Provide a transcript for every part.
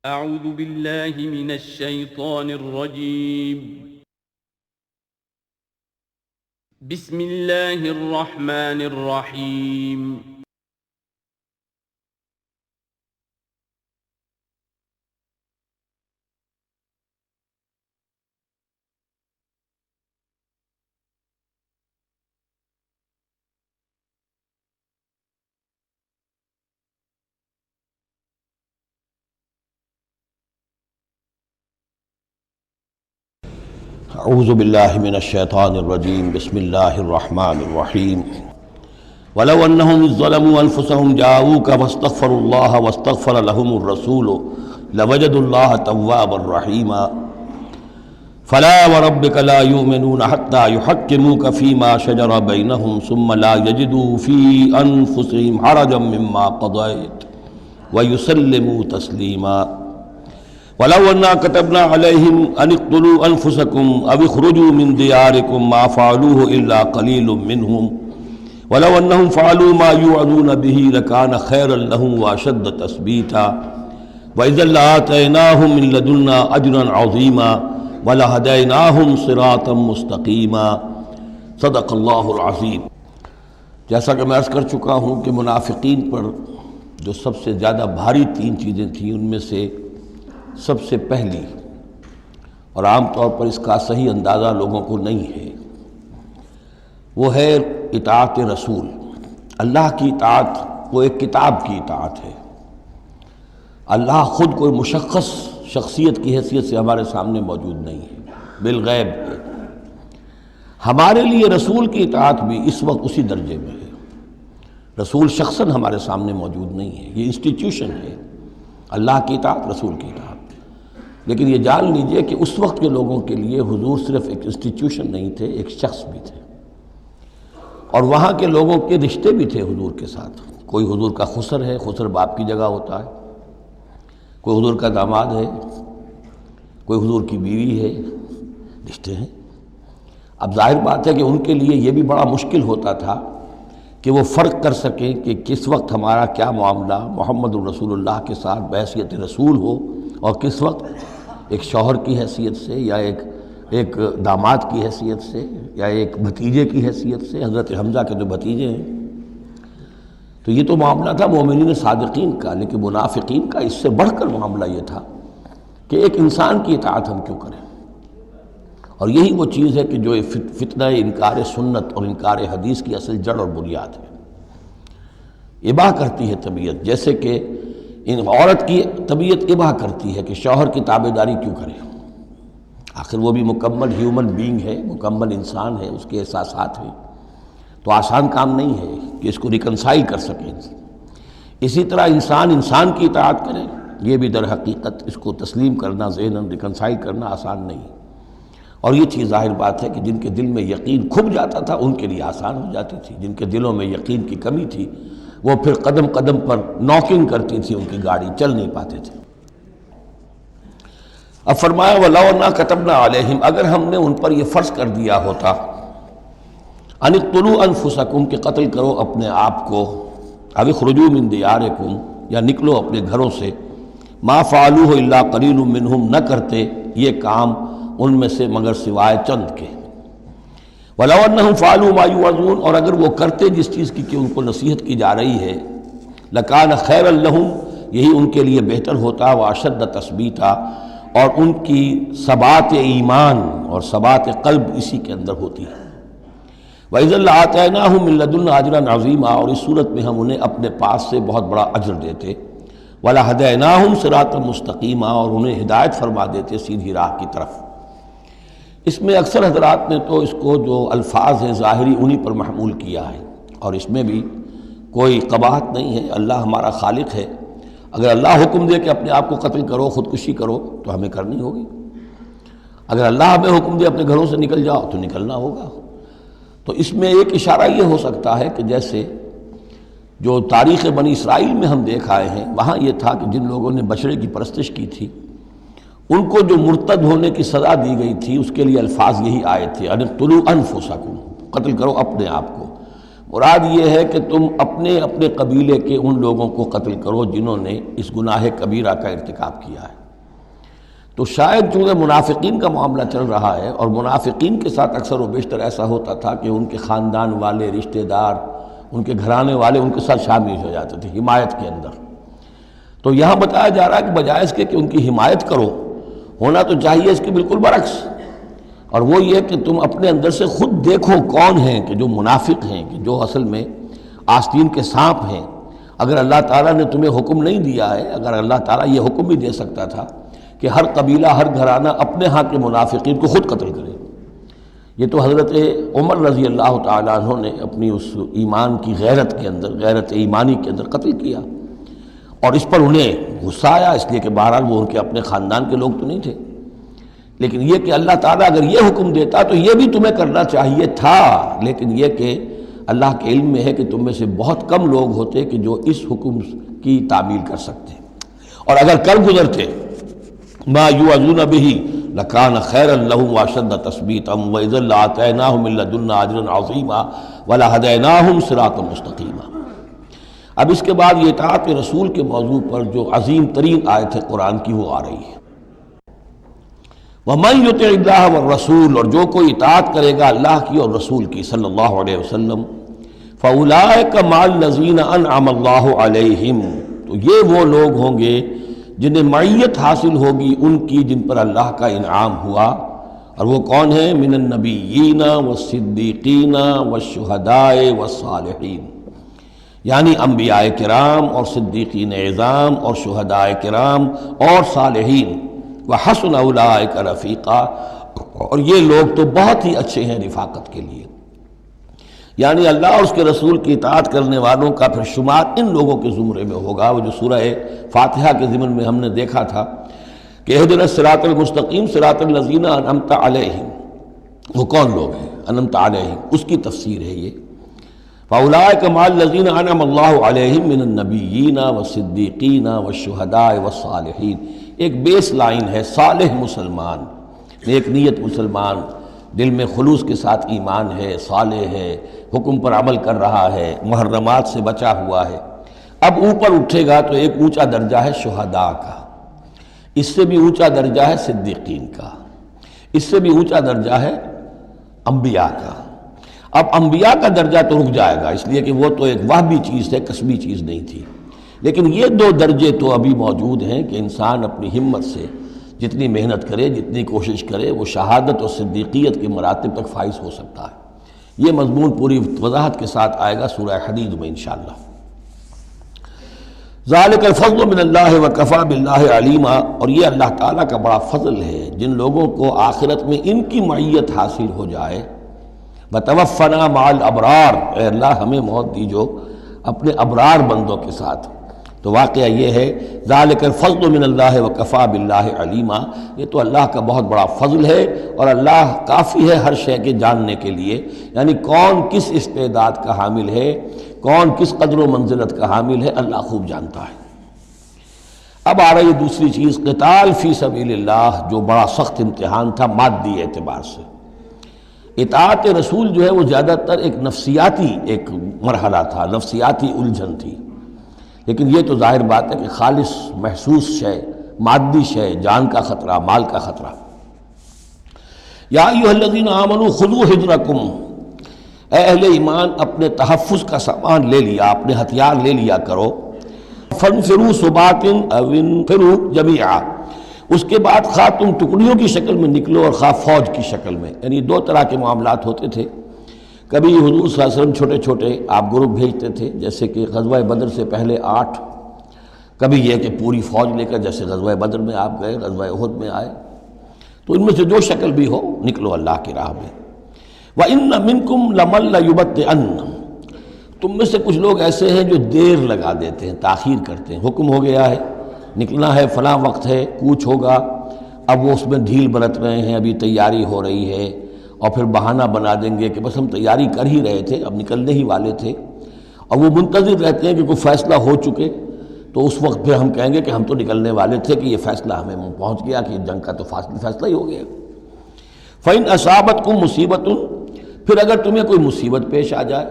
أعوذ بالله من الشيطان الرجيم. بسم الله الرحمن الرحيم. اعوذ باللہ من الشیطان الرجیم بسم اللہ الرحمن الرحیم ولو انہم ظلموا انفسهم جاءوک واستغفروا اللہ واستغفر لهم الرسول لوجدوا اللہ توابا رحیما فلا وربک لا یؤمنون حتی یحکموک فیما شجر بینہم ثم لا یجدوا فی انفسهم حرجا مما قضیت ویسلموا تسلیما وَلَوْ أَنَّا كَتَبْنَا عَلَيْهِمْ أَنِ اقْتُلُوا أَنفُسَكُمْ أَوِ اخْرُجُوا مِنْ دِيَارِكُمْ مَا فَعَلُوهُ إِلَّا قَلِيلٌ مِّنْهُمْ وَلَوْ أَنَّهُمْ فَعَلُوا مَا يُوعَظُونَ بِهِ لَكَانَ خَيْرًا لَّهُمْ وَأَشَدَّ تَثْبِيتًا وَإِذًا لَّآتَيْنَاهُم مِّن لَّدُنَّا أَجْرًا عَظِيمًا وَلَهَدَيْنَاهُمْ صِرَاطًا مُّسْتَقِيمًا صدق اللہ العظیم۔ جیسا کہ میں عرض کر چکا ہوں کہ منافقین پر جو سب سے زیادہ بھاری تین چیزیں تھیں، ان میں سے سب سے پہلی اور عام طور پر اس کا صحیح اندازہ لوگوں کو نہیں ہے، وہ ہے اطاعت رسول۔ اللہ کی اطاعت وہ ایک کتاب کی اطاعت ہے۔ اللہ خود کوئی مشخص شخصیت کی حیثیت سے ہمارے سامنے موجود نہیں ہے، بالغیب ہے۔ ہمارے لیے رسول کی اطاعت بھی اس وقت اسی درجے میں ہے۔ رسول شخصاً ہمارے سامنے موجود نہیں ہے، یہ انسٹیٹیوشن ہے۔ اللہ کی اطاعت، رسول کی اطاعت۔ لیکن یہ جان لیجئے کہ اس وقت کے لوگوں کے لیے حضور صرف ایک انسٹیٹیوشن نہیں تھے، ایک شخص بھی تھے، اور وہاں کے لوگوں کے رشتے بھی تھے حضور کے ساتھ۔ کوئی حضور کا خسر ہے، خسر باپ کی جگہ ہوتا ہے، کوئی حضور کا داماد ہے، کوئی حضور کی بیوی ہے، رشتے ہیں۔ اب ظاہر بات ہے کہ ان کے لیے یہ بھی بڑا مشکل ہوتا تھا کہ وہ فرق کر سکیں کہ کس وقت ہمارا کیا معاملہ محمد الرسول اللہ کے ساتھ بحیثیت رسول ہو، اور کس وقت ایک شوہر کی حیثیت سے، یا ایک داماد کی حیثیت سے، یا ایک بھتیجے کی حیثیت سے۔ حضرت حمزہ کے جو بھتیجے ہیں، تو یہ تو معاملہ تھا مومنین صادقین کا، لیکن منافقین کا اس سے بڑھ کر معاملہ یہ تھا کہ ایک انسان کی اطاعت ہم کیوں کریں۔ اور یہی وہ چیز ہے کہ جو فتنہ انکار سنت اور انکار حدیث کی اصل جڑ اور بنیاد ہے۔ اباح کرتی ہے طبیعت، جیسے کہ عورت کی طبیعت اباح کرتی ہے کہ شوہر کی تابعداری کیوں کرے، آخر وہ بھی مکمل ہیومن بینگ ہے، مکمل انسان ہے، اس کے احساسات ہیں، تو آسان کام نہیں ہے کہ اس کو ریکنسائل کر سکیں۔ اسی طرح انسان کی اطاعت کرے، یہ بھی در حقیقت اس کو تسلیم کرنا، ذہناً ریکنسائل کرنا آسان نہیں۔ اور یہ چیز ظاہر بات ہے کہ جن کے دل میں یقین کھب جاتا تھا ان کے لیے آسان ہو جاتی تھی، جن کے دلوں میں یقین کی کمی تھی وہ پھر قدم قدم پر نوکنگ کرتی تھی، ان کی گاڑی چل نہیں پاتے تھے۔ اب فرمایا وَلَوْ أَنَّا كَتَبْنَا عَلَيْهِمْ، اگر ہم نے ان پر یہ فرض کر دیا ہوتا أَنِ اقْتُلُوا أَنفُسَكُمْ کہ قتل کرو اپنے آپ کو، أَوِ اخْرُجُوا مِنْ دِيَارِكُمْ یا نکلو اپنے گھروں سے، مَا فَعَلُوهُ إِلَّا قَلِيلٌ مِّنْهُمْ نہ کرتے یہ کام ان میں سے مگر سوائے چند کے۔ وَلَوْ أَنَّهُمْ فَعَلُوا مَا يُوعَظُونَ اور اگر وہ کرتے جس چیز کی کہ ان کو نصیحت کی جا رہی ہے، لَكَانَ خَيْرًا لَّهُمْ یہی ان کے لیے بہتر ہوتا، وَأَشَدَّ تَثْبِيتًا اور ان کی ثبات ایمان اور ثبات قلب اسی کے اندر ہوتی ہے۔ وَإِذًا لَّآتَيْنَاهُم مِّن لَّدُنَّا أَجْرًا عَظِيمًا اور اس صورت میں ہم انہیں اپنے پاس سے بہت بڑا اجر دیتے، وَلَهَدَيْنَاهُمْ صِرَاطًا مُّسْتَقِيمًا اور انہیں ہدایت فرما دیتے سیدھی راہ کی طرف۔ اس میں اکثر حضرات نے تو اس کو جو الفاظ ہیں ظاہری انہی پر محمول کیا ہے، اور اس میں بھی کوئی قباحت نہیں ہے۔ اللہ ہمارا خالق ہے، اگر اللہ حکم دے کہ اپنے آپ کو قتل کرو، خودکشی کرو، تو ہمیں کرنی ہوگی۔ اگر اللہ ہمیں حکم دے اپنے گھروں سے نکل جاؤ تو نکلنا ہوگا۔ تو اس میں ایک اشارہ یہ ہو سکتا ہے کہ جیسے جو تاریخ بنی اسرائیل میں ہم دیکھ آئے ہیں، وہاں یہ تھا کہ جن لوگوں نے بچڑے کی پرستش کی تھی ان کو جو مرتد ہونے کی سزا دی گئی تھی، اس کے لیے الفاظ یہی آئے تھے، أَنِ اقْتُلُوا أَنفُسَكُمْ قتل کرو اپنے آپ کو، مراد یہ ہے کہ تم اپنے اپنے قبیلے کے ان لوگوں کو قتل کرو جنہوں نے اس گناہ کبیرہ کا ارتکاب کیا ہے۔ تو شاید چونکہ منافقین کا معاملہ چل رہا ہے، اور منافقین کے ساتھ اکثر و بیشتر ایسا ہوتا تھا کہ ان کے خاندان والے، رشتہ دار، ان کے گھرانے والے ان کے ساتھ شامل ہو جاتے تھے حمایت کے اندر، تو یہاں بتایا جا رہا ہے کہ بجائے اس کے کہ ان کی حمایت کرو، ہونا تو چاہیے اس کے بالکل برعکس، اور وہ یہ کہ تم اپنے اندر سے خود دیکھو کون ہیں کہ جو منافق ہیں، کہ جو اصل میں آستین کے سانپ ہیں۔ اگر اللہ تعالیٰ نے تمہیں حکم نہیں دیا ہے، اگر اللہ تعالیٰ یہ حکم بھی دے سکتا تھا کہ ہر قبیلہ، ہر گھرانہ اپنے ہاں کے منافقین کو خود قتل کرے، یہ تو حضرت عمر رضی اللہ تعالیٰ عنہ نے اپنی اس ایمان کی غیرت کے اندر، غیرت ایمانی کے اندر قتل کیا، اور اس پر انہیں غصہ آیا، اس لیے کہ بہرحال وہ ان کے اپنے خاندان کے لوگ تو نہیں تھے، لیکن یہ کہ اللہ تعالیٰ اگر یہ حکم دیتا تو یہ بھی تمہیں کرنا چاہیے تھا، لیکن یہ کہ اللہ کے علم میں ہے کہ تم میں سے بہت کم لوگ ہوتے کہ جو اس حکم کی تعمیل کر سکتے، اور اگر کر گزرتے ما یوعظون بہ لکان خیرا لہم واشد تثبیتا واذا لآتیناہم من لدنا اجرا عظیما ولہدیناہم صراطا مستقیما۔ اب اس کے بعد یہ اطاعت رسول کے موضوع پر جو عظیم ترین آیت ہے قرآن کی وہ آ رہی ہے، وَمَن يُطِعِ اللَّهَ وَالرَّسُولَ، اور جو کوئی اطاعت کرے گا اللہ کی اور رسول کی صلی اللہ علیہ وسلم، فَأُولَٰئِكَ مَعَ الَّذِينَ أَنْعَمَ اللَّهُ عَلَيْهِمْ، تو یہ وہ لوگ ہوں گے جنہیں معیت حاصل ہوگی ان کی جن پر اللہ کا انعام ہوا، اور وہ کون ہیں؟ من النبیین والصدیقین والشہداء والصالحین، یعنی انبیاء کرام اور صدیقین اعظام اور شہداء کرام اور صالحین، وحسن اولئک رفیقا، اور یہ لوگ تو بہت ہی اچھے ہیں رفاقت کے لیے، یعنی اللہ اور اس کے رسول کی اطاعت کرنے والوں کا پھر شمار ان لوگوں کے زمرے میں ہوگا، وہ جو سورہ فاتحہ کے ضمن میں ہم نے دیکھا تھا کہ اہدنا الصراط المستقیم صراط الذین انعمت علیہم، وہ کون لوگ ہیں انعمت علیہم، اس کی تفسیر ہے یہ، فاولئک مع الذین انعم اللہ علیہم من النبیین والصدیقین والشہداء والصالحین، ایک بیس لائن ہے، صالح مسلمان، نیک نیت مسلمان، دل میں خلوص کے ساتھ ایمان ہے، صالح ہے، حکم پر عمل کر رہا ہے، محرمات سے بچا ہوا ہے۔ اب اوپر اٹھے گا تو ایک اونچا درجہ ہے شہداء کا، اس سے بھی اونچا درجہ ہے صدیقین کا، اس سے بھی اونچا درجہ ہے انبیاء کا۔ اب انبیاء کا درجہ تو رک جائے گا، اس لیے کہ وہ تو ایک وہبی چیز ہے، کسبی چیز نہیں تھی، لیکن یہ دو درجے تو ابھی موجود ہیں کہ انسان اپنی ہمت سے جتنی محنت کرے، جتنی کوشش کرے، وہ شہادت اور صدیقیت کے مراتب تک فائز ہو سکتا ہے۔ یہ مضمون پوری وضاحت کے ساتھ آئے گا سورہ حدید میں انشاءاللہ۔ ذالک الفضل من اللہ وکفی باللہ علیما، اور یہ اللہ تعالیٰ کا بڑا فضل ہے جن لوگوں کو آخرت میں ان کی معیت حاصل ہو جائے۔ وتوفنا مع الابرار، اے اللہ ہمیں موت دیجو اپنے ابرار بندوں کے ساتھ۔ تو واقعہ یہ ہے ذالک الفضل من اللہ وکفی باللہ علیما، یہ تو اللہ کا بہت بڑا فضل ہے، اور اللہ کافی ہے ہر شے کے جاننے کے لیے، یعنی کون کس استعداد کا حامل ہے، کون کس قدر و منزلت کا حامل ہے، اللہ خوب جانتا ہے۔ اب آ رہی دوسری چیز، قتال فی سبیل اللہ، جو بڑا سخت امتحان تھا مادی اعتبار سے۔ اطاعت رسول جو ہے وہ زیادہ تر ایک نفسیاتی ایک مرحلہ تھا، نفسیاتی الجھن تھی، لیکن یہ تو ظاہر بات ہے کہ خالص محسوس شے، مادی شے، جان کا خطرہ، مال کا خطرہ۔ یا ایھا الذین آمنوا خذوا حذرکم، اے اہل ایمان اپنے تحفظ کا سامان لے لیا، اپنے ہتھیار لے لیا کرو۔ فانفروا ثبات او انفروا جمیعا، اس کے بعد خواہ تم ٹکڑیوں کی شکل میں نکلو اور خواہ فوج کی شکل میں، یعنی دو طرح کے معاملات ہوتے تھے۔ کبھی حضور صلی اللہ علیہ وسلم چھوٹے چھوٹے آپ گروپ بھیجتے تھے، جیسے کہ غزوہ بدر سے پہلے 8، کبھی یہ کہ پوری فوج لے کر جیسے غزوہ بدر میں آپ گئے، غزوہ احد میں آئے، تو ان میں سے جو شکل بھی ہو نکلو اللہ کی راہ میں۔ وَإِنَّ مِنْكُمْ لَمَن لَيُبَطِّئَنَّ، تم میں سے کچھ لوگ ایسے ہیں جو دیر لگا دیتے ہیں، تاخیر کرتے ہیں، حکم ہو گیا ہے نکلنا ہے، فلاں وقت ہے، کوچ ہوگا، اب وہ اس میں ڈھیل برت رہے ہیں، ابھی تیاری ہو رہی ہے، اور پھر بہانہ بنا دیں گے کہ بس ہم تیاری کر ہی رہے تھے، اب نکلنے ہی والے تھے، اور وہ منتظر رہتے ہیں کہ کوئی فیصلہ ہو چکے، تو اس وقت پھر ہم کہیں گے کہ ہم تو نکلنے والے تھے کہ یہ فیصلہ ہمیں پہنچ گیا کہ جنگ کا تو فیصلہ ہی ہو گیا۔ فَإِنْ أَصَابَتْكُمْ مُصِیبَةٌ، پھر اگر تمہیں کوئی مصیبت پیش آ جائے،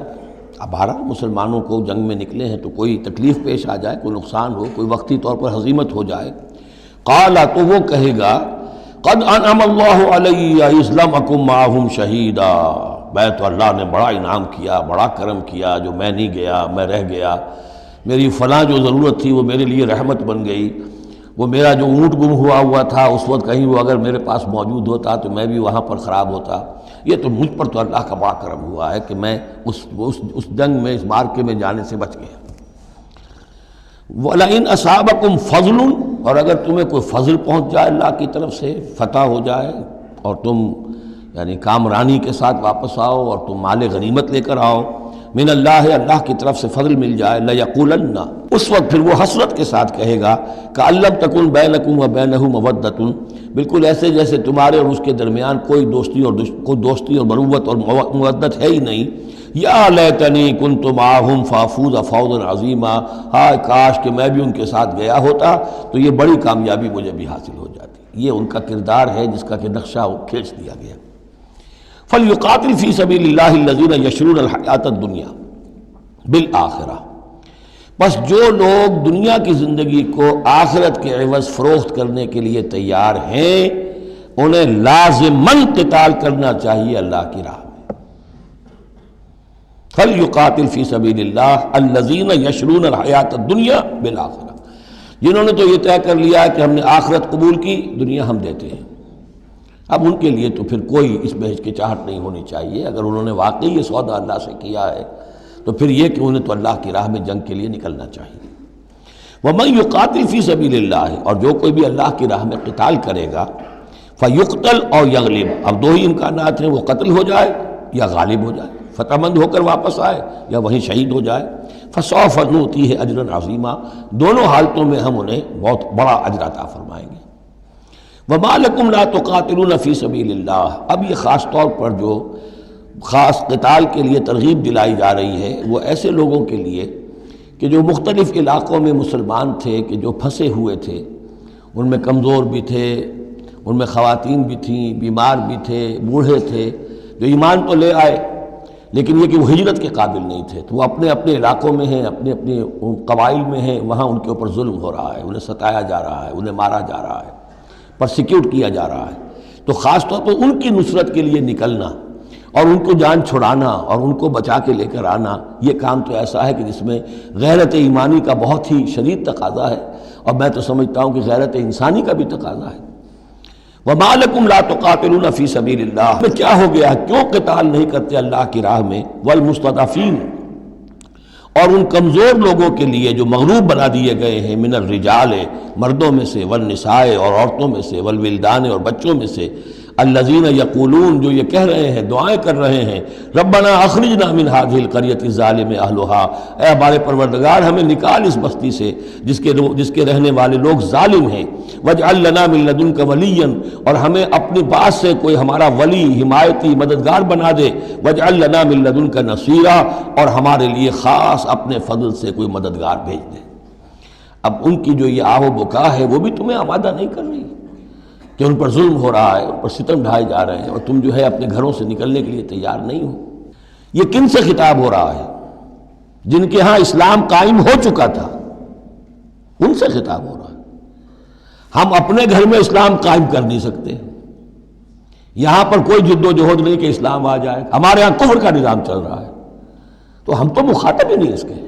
اب بہرحال مسلمانوں کو جنگ میں نکلے ہیں تو کوئی تکلیف پیش آ جائے، کوئی نقصان ہو، کوئی وقتی طور پر ہزیمت ہو جائے، قال تو وہ کہے گا قد انعم اللہ علی اذ لم اکن معہم شہیدا، میں تو اللہ نے بڑا انعام کیا، بڑا کرم کیا، جو میں نہیں گیا، میں رہ گیا، میری فلاں جو ضرورت تھی وہ میرے لیے رحمت بن گئی، وہ میرا جو اونٹ گم ہوا تھا اس وقت کہیں وہ اگر میرے پاس موجود ہوتا تو میں بھی وہاں پر خراب ہوتا، یہ تو مجھ پر تو اللہ کا بڑا کرم ہوا ہے کہ میں اس جنگ میں، اس مارکے میں جانے سے بچ گیا۔ وَلَئِنْ أَصَابَكُمْ فَضْلٌ، اور اگر تمہیں کوئی فضل پہنچ جائے اللہ کی طرف سے، فتح ہو جائے اور تم یعنی کامرانی کے ساتھ واپس آؤ اور تم مال غنیمت لے کر آؤ، من اللہ، اللہ کی طرف سے فضل مل جائے، لَيَقُولَنَّ، اس وقت پھر وہ حسرت کے ساتھ کہے گا كَأَن لَّمْ تَكُن بَيْنَكُمْ وَبَيْنَهُ مَوَدَّةٌ، بالکل ایسے جیسے تمہارے اور اس کے درمیان کوئی دوستی اور مروت اور مودت ہے ہی نہیں۔ یا لیتنی کنت معہم فافوز فوزا عظیما، ہائے کاش کہ میں بھی ان کے ساتھ گیا ہوتا تو یہ بڑی کامیابی مجھے بھی حاصل ہو جاتی۔ یہ ان کا کردار ہے جس کا کہ نقشہ کھینچ دیا گیا۔ فَلْيُقَاتِلْ فِي سَبِيلِ اللَّهِ الَّذِينَ يَشْرُونَ الْحَيَاةَ الدُّنْيَا بِالْآخِرَةِ، بس جو لوگ دنیا کی زندگی کو آخرت کے عوض فروخت کرنے کے لیے تیار ہیں انہیں لازماً قتال کرنا چاہیے اللہ کی راہ میں۔ فَلْيُقَاتِلْ فِي سَبِيلِ اللَّهِ الَّذِينَ يَشْرُونَ الْحَيَاةَ الدُّنْيَا بِالْآخِرَةِ، جنہوں نے تو یہ طے کر لیا کہ ہم نے آخرت قبول کی، دنیا ہم دیتے ہیں۔ اب ان کے لیے تو پھر کوئی اس میں ہچکچاہٹ نہیں ہونی چاہیے، اگر انہوں نے واقعی یہ سودا اللہ سے کیا ہے تو پھر یہ کہ انہیں تو اللہ کی راہ میں جنگ کے لیے نکلنا چاہیے۔ وَمَن يُقَاتِلْ فِي سَبِيلِ اللَّهِ، اور جو کوئی بھی اللہ کی راہ میں قتال کرے گا، فَيُقْتَلْ أَوْ يَغْلِبْ، اب دو ہی امکانات ہیں، وہ قتل ہو جائے یا غالب ہو جائے، فتح مند ہو کر واپس آئے یا وہیں شہید ہو جائے۔ فَسَوْفَ نُؤْتِيهِ أَجْرًا عَظِيمًا، دونوں حالتوں میں ہم انہیں بہت بڑا اجر عطا فرمائیں گے۔ وَمَا لَكُمْ لَا تُقَاتِلُونَ فِي سَبِيلِ اللَّهِ، اب یہ خاص طور پر جو خاص قتال کے لیے ترغیب دلائی جا رہی ہے وہ ایسے لوگوں کے لیے کہ جو مختلف علاقوں میں مسلمان تھے، کہ جو پھنسے ہوئے تھے، ان میں کمزور بھی تھے، ان میں خواتین بھی تھیں، بیمار بھی تھے، بوڑھے تھے، جو ایمان تو لے آئے لیکن یہ کہ وہ ہجرت کے قابل نہیں تھے، تو وہ اپنے اپنے علاقوں میں ہیں، اپنے اپنے قبائل میں ہیں، وہاں ان کے اوپر ظلم ہو رہا ہے، انہیں ستایا جا رہا ہے، انہیں مارا جا رہا ہے، پرسیکیوٹ کیا جا رہا ہے، تو خاص طور پر ان کی نصرت کے لیے نکلنا اور ان کو جان چھڑانا اور ان کو بچا کے لے کر آنا، یہ کام تو ایسا ہے کہ جس میں غیرت ایمانی کا بہت ہی شدید تقاضا ہے، اور میں تو سمجھتا ہوں کہ غیرت انسانی کا بھی تقاضا ہے۔ وَمَا لَكُمْ لَا تُقَاتِلُونَ فِي سَبِيلِ اللَّهِ، میں کیا ہو گیا، کیوں قتال نہیں کرتے اللہ کی راہ میں؟ وَالْمُسْتَضْعَفِينَ، اور ان کمزور لوگوں کے لیے جو مغلوب بنا دیے گئے ہیں، من الرجال، مردوں میں سے، والنساء، اور عورتوں میں سے، والولدان، اور بچوں میں سے، الذین یقولون، جو یہ کہہ رہے ہیں، دعائیں کر رہے ہیں، ربنا اخرجنا من هذه القرية الظالم اهلها، اے ہمارے پروردگار ہمیں نکال اس بستی سے جس کے رہنے والے لوگ ظالم ہیں، واجعل لنا من لدنك وليا، اور ہمیں اپنے پاس سے کوئی ہمارا ولی، حمایتی، مددگار بنا دے، واجعل لنا من لدنك نصيرا، اور ہمارے لیے خاص اپنے فضل سے کوئی مددگار بھیج دے۔ اب ان کی جو یہ آہ و بکا ہے وہ بھی تمہیں آمادہ نہیں کر رہی کہ ان پر ظلم ہو رہا ہے، ان پر ستم ڈھائے جا رہے ہیں، اور تم جو ہے اپنے گھروں سے نکلنے کے لیے تیار نہیں ہو۔ یہ کن سے خطاب ہو رہا ہے؟ جن کے ہاں اسلام قائم ہو چکا تھا، ان سے خطاب ہو رہا ہے۔ ہم اپنے گھر میں اسلام قائم کر نہیں سکتے، یہاں پر کوئی جد و جہد نہیں کہ اسلام آ جائے، ہمارے ہاں کفر کا نظام چل رہا ہے، تو ہم تو مخاطب ہی نہیں اس کے۔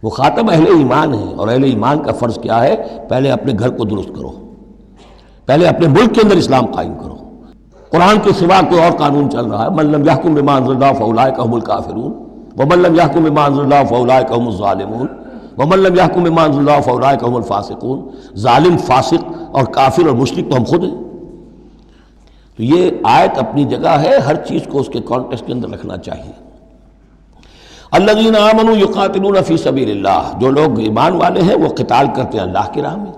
مخاطب اہل ایمان ہیں، اور اہل ایمان کا فرض کیا ہے؟ پہلے اپنے گھر کو درست کرو، پہلے اپنے ملک کے اندر اسلام قائم کرو۔ قرآن کے سوا کوئی اور قانون چل رہا ہے، من لم یحکم بما انزل اللہ فاولئک هم الکافرون ومن لم یحکم بما انزل اللہ فاولئک هم الظالمون ومن لم یحکم بما انزل اللہ فاولئک هم الفاسقون۔ ظالم، فاسق اور کافر اور مشرک تو ہم خود ہیں۔ تو یہ آیت اپنی جگہ ہے، ہر چیز کو اس کے کانٹیکسٹ کے اندر رکھنا چاہیے۔ الذین آمنوا یقاتلون فی سبیل اللہ، جو لوگ ایمان والے ہیں وہ قتال کرتے ہیں اللہ کی راہ میں۔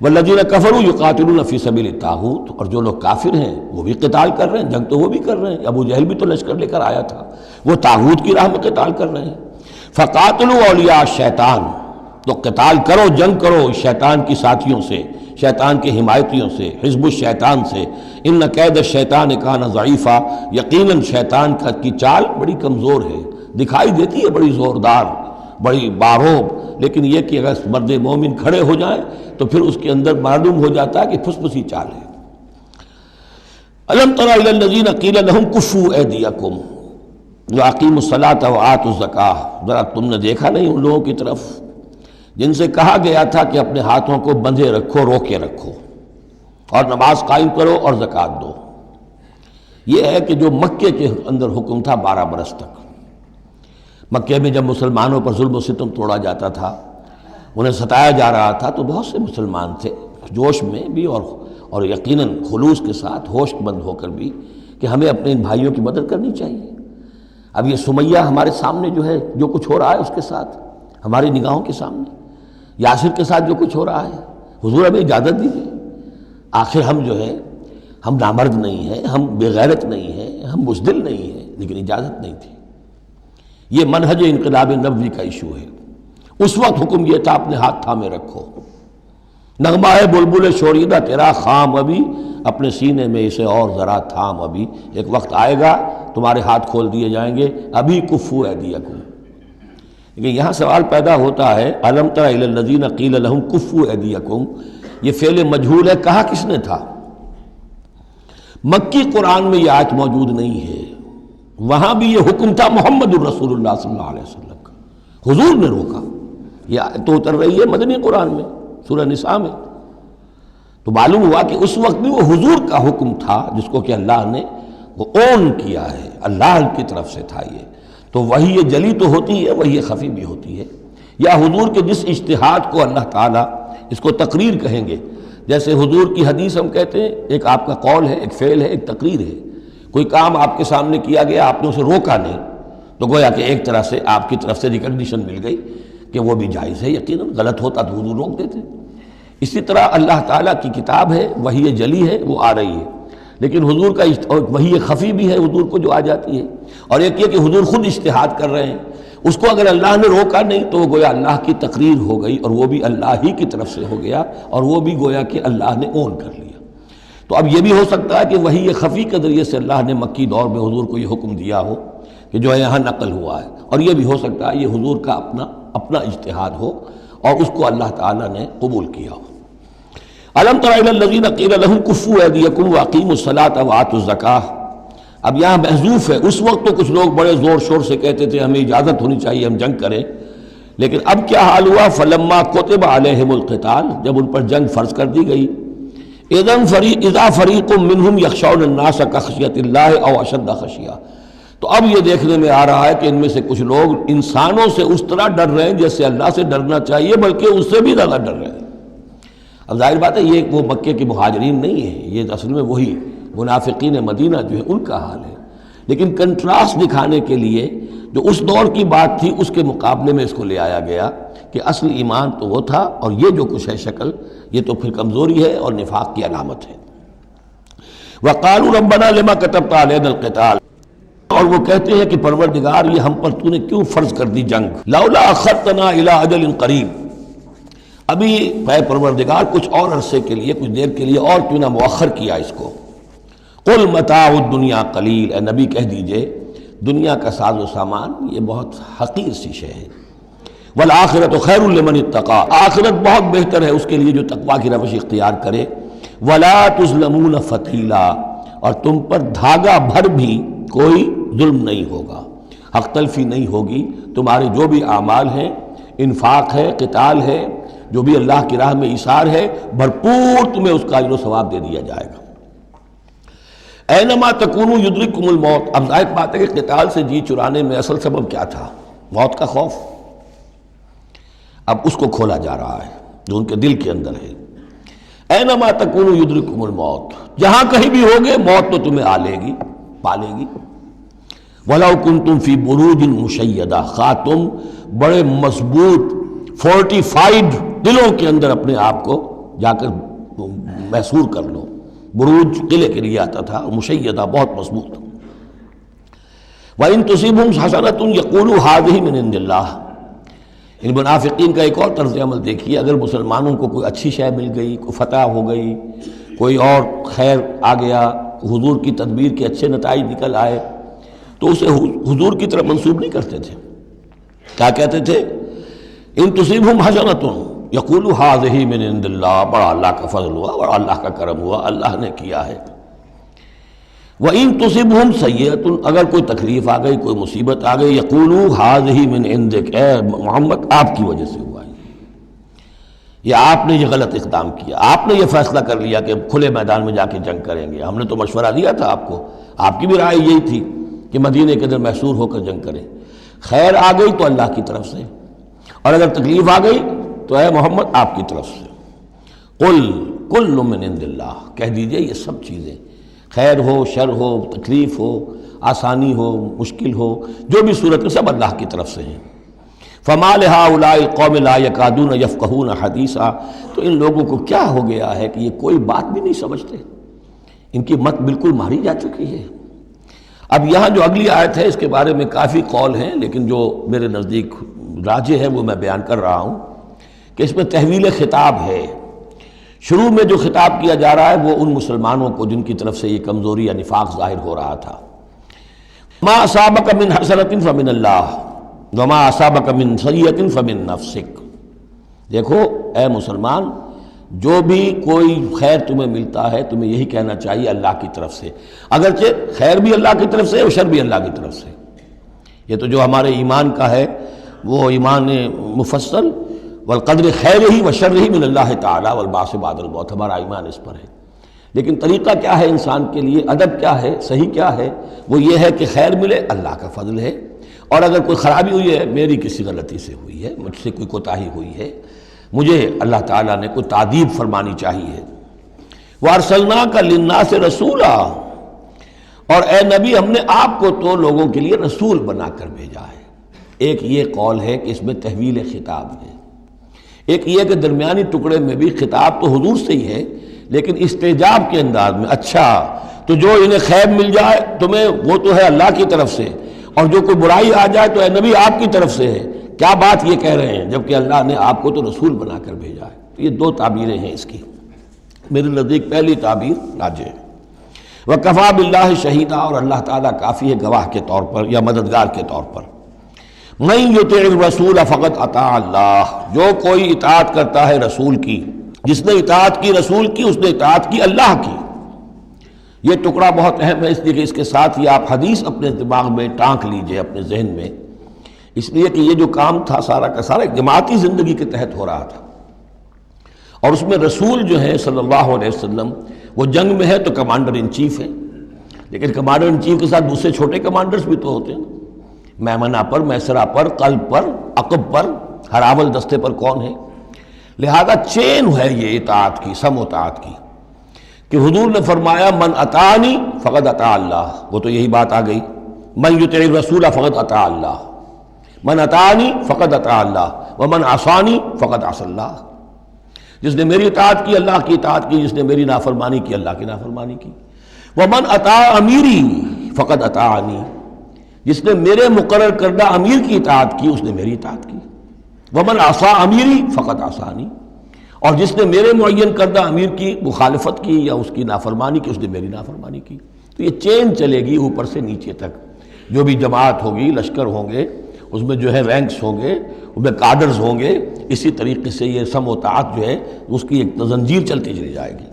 والذین کفروا یقاتلون فی سبیل الطاغوت، اور جو لوگ کافر ہیں وہ بھی قتال کر رہے ہیں، جنگ تو وہ بھی کر رہے ہیں، ابو جہل بھی تو لشکر لے کر آیا تھا، وہ طاغوت کی راہ میں قتال کر رہے ہیں۔ فقاتلوا اولیاء الشیطان، تو قتال کرو، جنگ کرو شیطان کی ساتھیوں سے، شیطان کے حمایتیوں سے، حزب الشیطان سے۔ ان کید الشیطان کان ضعیفا، یقیناً شیطان کی چال بڑی کمزور ہے، دکھائی دیتی ہے بڑی زوردار، بڑی باروب، لیکن یہ کہ اگر مرد مومن کھڑے ہو جائیں تو پھر اس کے اندر معلوم ہو جاتا ہے کہ پھسپسی چال ہے۔ الم تر الی الذین قیل لہم کفوا ایدیکم واقیموا الصلاۃ وآتوا الزکاۃ، ذرا تم نے دیکھا نہیں ان لوگوں کی طرف جن سے کہا گیا تھا کہ اپنے ہاتھوں کو بندھے رکھو، روکے رکھو، اور نماز قائم کرو اور زکوٰۃ دو۔ یہ ہے کہ جو مکے کے اندر حکم تھا 12 برس تک، مکے میں جب مسلمانوں پر ظلم و ستم توڑا جاتا تھا، انہیں ستایا جا رہا تھا، تو بہت سے مسلمان تھے جوش میں بھی اور یقیناً خلوص کے ساتھ ہوش مند ہو کر بھی کہ ہمیں اپنے ان بھائیوں کی مدد کرنی چاہیے۔ اب یہ سمیہ ہمارے سامنے جو ہے، جو کچھ ہو رہا ہے اس کے ساتھ ہماری نگاہوں کے سامنے، یاسر کے ساتھ جو کچھ ہو رہا ہے، حضور ہمیں اجازت دیجیے۔ آخر ہم جو ہے، ہم نامرد نہیں ہیں، ہم بے غیرت نہیں ہیں، ہم بزدل نہیں ہیں، لیکن اجازت نہیں تھی۔ یہ منہج انقلاب نبوی کا ایشو ہے۔ اس وقت حکم یہ تھا اپنے ہاتھ تھامے رکھو، نغمہ ہے بلبل شوریدہ تیرا خام ابھی، اپنے سینے میں اسے اور ذرا تھام ابھی، ایک وقت آئے گا تمہارے ہاتھ کھول دیے جائیں گے، ابھی کفوا ایدیکم۔ لیکن یہاں سوال پیدا ہوتا ہے، الم تر الی الذین قیل لہم کفوا ایدیکم، یہ فعل مجہول ہے، کہا کس نے تھا؟ مکی قرآن میں یہ آیت موجود نہیں ہے، وہاں بھی یہ حکم تھا محمد الرسول اللہ صلی اللہ علیہ وسلم کا، حضور نے روکا۔ یہ آیت تو اتر رہی ہے مدنی قرآن میں، سورہ نساء میں، تو معلوم ہوا کہ اس وقت بھی وہ حضور کا حکم تھا جس کو کہ اللہ نے وہ اون کیا ہے، اللہ کی طرف سے تھا یہ۔ تو وہی یہ جلی تو ہوتی ہے، وہی یہ خفی بھی ہوتی ہے، یا حضور کے جس اجتہاد کو اللہ تعالیٰ اس کو تقریر کہیں گے، جیسے حضور کی حدیث ہم کہتے ہیں، ایک آپ کا قول ہے، ایک فعل ہے، ایک تقریر ہے۔ کوئی کام آپ کے سامنے کیا گیا، آپ نے اسے روکا نہیں، تو گویا کہ ایک طرح سے آپ کی طرف سے ریکگنیشن مل گئی کہ وہ بھی جائز ہے، یقیناً غلط ہوتا تو حضور روک دیتے۔ اسی طرح اللہ تعالیٰ کی کتاب ہے، وحی جلی ہے، وہ آ رہی ہے، لیکن حضور کا وحی خفی بھی ہے حضور کو جو آ جاتی ہے، اور ایک یہ کہ حضور خود اجتہاد کر رہے ہیں، اس کو اگر اللہ نے روکا نہیں تو وہ گویا اللہ کی تقریر ہو گئی، اور وہ بھی اللہ ہی کی طرف سے ہو گیا، اور وہ بھی گویا کہ اللہ نے اون کر لیا۔ تو اب یہ بھی ہو سکتا ہے کہ وحی خفی کے ذریعے سے اللہ نے مکی دور میں حضور کو یہ حکم دیا ہو کہ جو ہے یہاں نقل ہوا ہے، اور یہ بھی ہو سکتا ہے یہ حضور کا اپنا اجتہاد ہو اور اس کو اللہ تعالیٰ نے قبول کیا ہو۔ الم تر الی الذین قیل لہم کفوا ایدیکم واقیموا الصلاۃ وآتوا الزکاۃ، اب یہاں محذوف ہے، اس وقت تو کچھ لوگ بڑے زور شور سے کہتے تھے ہمیں اجازت ہونی چاہیے ہم جنگ کریں، لیکن اب کیا حال ہوا؟ فلما کتب علیہم القتال، جب ان پر جنگ فرض کر دی گئی، اذا فریق منہم یخشون الناس کخشیۃ اللہ او اشد خشیہ، تو اب یہ دیکھنے میں آ رہا ہے کہ ان میں سے کچھ لوگ انسانوں سے اس طرح ڈر رہے ہیں جیسے اللہ سے ڈرنا چاہیے، بلکہ اس سے بھی زیادہ ڈر رہے ہیں۔ اب ظاہر بات ہے یہ وہ مکے کے مہاجرین نہیں ہیں، یہ اصل میں وہی منافقین مدینہ جو ہے ان کا حال ہے، لیکن کنٹراسٹ دکھانے کے لیے جو اس دور کی بات تھی اس کے مقابلے میں اس کو لے آیا گیا کہ اصل ایمان تو وہ تھا، اور یہ جو کچھ ہے شکل، یہ تو پھر کمزوری ہے اور نفاق کی علامت ہے۔ وَقَالُوا رَبَّنَا لِمَا كَتَبْتَ عَلَيْنَا الْقِتَالَ، اور وہ کہتے ہیں کہ پروردگار یہ ہم پر تو نے کیوں فرض کر دی جنگ، لَوْلَا أَخَّرْتَنَا إِلَىٰ أَجَلٍ قَرِيبٍ، ابھی اے پروردگار کچھ اور عرصے کے لیے، کچھ دیر کے لیے اور کیوں نہ مؤخر کیا اس کو۔ قُلْ مَتَاعُ الدُّنْيَا قَلِيلٌ، اے نبی کہہ دیجئے دنیا کا ساز و سامان یہ بہت حقیر سی شے ہے، وَالْآخِرَةُ خَيْرٌ لِمَنِ اتَّقَىٰ، آخرت بہت بہتر ہے اس کے لیے جو تقویٰ کی روش اختیار کرے، وَلَا تُظْلَمُونَ فَتِيلًا، اور تم پر دھاگا بھر بھی کوئی ظلم نہیں ہوگا، حق تلفی نہیں ہوگی، تمہارے جو بھی اعمال ہیں، انفاق ہے، قتال ہے، جو بھی اللہ کی راہ میں ایثار ہے، بھرپور تمہیں اس کا اجر و ثواب دے دیا جائے گا۔ اینما تکونوا یدرککم الموت، اب ظاہر بات ہے کہ قتال سے جی چرانے میں اصل سبب کیا تھا؟ موت کا خوف، اب اس کو کھولا جا رہا ہے جو ان کے دل کے اندر ہے۔ اینما تکونوا یدرککم الموت، جہاں کہیں بھی ہوگے موت تو تمہیں آ لے گی، پا لے گی۔ وَلَوْ كُنْتُمْ فِي بُرُوجٍ مُشَيَّدَةٍ، خواہ تم بڑے مضبوط فورٹیفائڈ دلوں کے اندر اپنے آپ کو جا کر محصور کر لو، بروج قلعے کے لیے آتا تھا، مشیدہ بہت مضبوط۔ وَإِن تُصِبْهُمْ حَسَنَةٌ يَقُولُوا هَٰذِهِ مِنْ عِندِ اللَّهِ، ان منافقین کا ایک اور طرز عمل دیکھیے، اگر مسلمانوں کو کوئی اچھی شے مل گئی، کوئی فتح ہو گئی، کوئی اور خیر آ گیا، حضور کی تدبیر کے اچھے نتائج نکل آئے، تو اسے حضور کی طرف منسوب نہیں کرتے تھے. کیا کہتے تھے؟ ان تصیبہم حسنۃ یقولوا ھذہ من عند اللہ، بڑا اللہ کا فضل ہوا، بڑا اللہ کا کرم ہوا، اللہ نے کیا ہے. وَإِن تُصِبْهُمْ سَيِّئَةٌ، اگر کوئی تکلیف آ گئی، کوئی مصیبت آ گئی، یقولوا ھذہ من عندک، اے محمد آپ کی وجہ سے ہوا ہے، یا آپ نے یہ غلط اقدام کیا، آپ نے یہ فیصلہ کر لیا کہ کھلے میدان میں جا کے جنگ کریں گے، ہم نے تو مشورہ دیا تھا آپ کو، آپ کی بھی رائے یہی تھی کہ مدینے کے اندر محصور ہو کر جنگ کریں. خیر آ گئی تو اللہ کی طرف سے، اور اگر تکلیف آ گئی تو اے محمد آپ کی طرف سے. قل کل من عند اللہ، کہہ دیجئے یہ سب چیزیں، خیر ہو، شر ہو، تکلیف ہو، آسانی ہو، مشکل ہو، جو بھی صورت میں سب اللہ کی طرف سے ہیں. فما لہؤلاء القوم لا یکادون یفقہون حدیثا، تو ان لوگوں کو کیا ہو گیا ہے کہ یہ کوئی بات بھی نہیں سمجھتے، ان کی مت بالکل ماری جا چکی ہے. اب یہاں جو اگلی آیت ہے اس کے بارے میں کافی قول ہیں، لیکن جو میرے نزدیک راجح ہے وہ میں بیان کر رہا ہوں کہ اس میں تحویل خطاب ہے. شروع میں جو خطاب کیا جا رہا ہے وہ ان مسلمانوں کو جن کی طرف سے یہ کمزوری یا نفاق ظاہر ہو رہا تھا. ما اصابک من حسنۃ فمن اللہ وما اصابک من سیئۃ فمن نفسک. دیکھو اے مسلمان، جو بھی کوئی خیر تمہیں ملتا ہے تمہیں یہی کہنا چاہیے اللہ کی طرف سے، اگرچہ خیر بھی اللہ کی طرف سے اور شر بھی اللہ کی طرف سے. یہ تو جو ہمارے ایمان کا ہے وہ ایمان مفصل، والقدر خیرہ وشرہ من اللہ تعالی والبعث بعد الموت، ہمارا ایمان اس پر ہے. لیکن طریقہ کیا ہے انسان کے لیے، ادب کیا ہے، صحیح کیا ہے؟ وہ یہ ہے کہ خیر ملے اللہ کا فضل ہے، اور اگر کوئی خرابی ہوئی ہے میری کسی غلطی سے ہوئی ہے، مجھ سے کوئی کوتاہی ہوئی ہے، مجھے اللہ تعالیٰ نے کوئی تعدیب فرمانی چاہیے. وَأَرْسَلْنَاكَ لِلنَّاسِ رَسُولًا، اور اے نبی ہم نے آپ کو تو لوگوں کے لیے رسول بنا کر بھیجا ہے. ایک یہ قول ہے کہ اس میں تحویل خطاب ہے، ایک یہ کہ درمیانی ٹکڑے میں بھی خطاب تو حضور سے ہی ہے لیکن استجاب کے انداز میں. اچھا تو جو انہیں خیر مل جائے تمہیں وہ تو ہے اللہ کی طرف سے، اور جو کوئی برائی آ جائے تو اے نبی آپ کی طرف سے ہے. کیا بات یہ کہہ رہے ہیں جبکہ اللہ نے آپ کو تو رسول بنا کر بھیجا ہے. تو یہ دو تعبیریں ہیں اس کی. میرے نزدیک پہلی تعبیر راجح ہے. وَكَفَى بِاللَّهِ شَهِيدًا، اور اللہ تعالیٰ کافی ہے گواہ کے طور پر یا مددگار کے طور پر. مَن يُطِعِ الرَّسُولَ فَقَدْ أَطَاعَ اللَّهَ، جو کوئی اطاعت کرتا ہے رسول کی، جس نے اطاعت کی رسول کی اس نے اطاعت کی اللہ کی. یہ ٹکڑا بہت اہم ہے، اس لیے کہ اس کے ساتھ ہی آپ حدیث اپنے دماغ میں ٹانک لیجئے، اپنے ذہن میں، اس لیے کہ یہ جو کام تھا سارا کا سارا جماعتی زندگی کے تحت ہو رہا تھا، اور اس میں رسول جو ہے صلی اللہ علیہ وسلم وہ جنگ میں ہے تو کمانڈر ان چیف ہے، لیکن کمانڈر ان چیف کے ساتھ دوسرے چھوٹے کمانڈرز بھی تو ہوتے ہیں، میمنہ پر، میسرہ پر، قلب پر، عقب پر، ہراول دستے پر کون ہے. لہذا چین ہے یہ اطاعت کی، سم اطاعت کی، کہ حضور نے فرمایا من اطاعنی فقد اطاع اللہ، وہ تو یہی بات آ گئی. من یطع الرسول فقد اطاع اللہ، من اطاعنی فقد اطاع اللہ ومن عصانی فقد عصى اللہ. جس نے میری اطاعت کی اللہ کی اطاعت کی، جس نے میری نافرمانی کی اللہ کی نافرمانی کی. ومن اطاع امیری فقد اطاعنی، جس نے میرے مقرر کردہ امیر کی اطاعت کی اس نے میری اطاعت کی. ومن عصى امیری فقد عصانی، اور جس نے میرے معین کردہ امیر کی مخالفت کی یا اس کی نافرمانی کی اس نے میری نافرمانی کی. تو یہ چین چلے گی اوپر سے نیچے تک. جو بھی جماعت ہوگی، لشکر ہوں گے، اس میں جو ہے رینکس ہوں گے، اس میں کارڈرز ہوں گے، اسی طریقے سے یہ سم و طاعت جو ہے اس کی ایک زنجیر چلتی چلی جائے گی.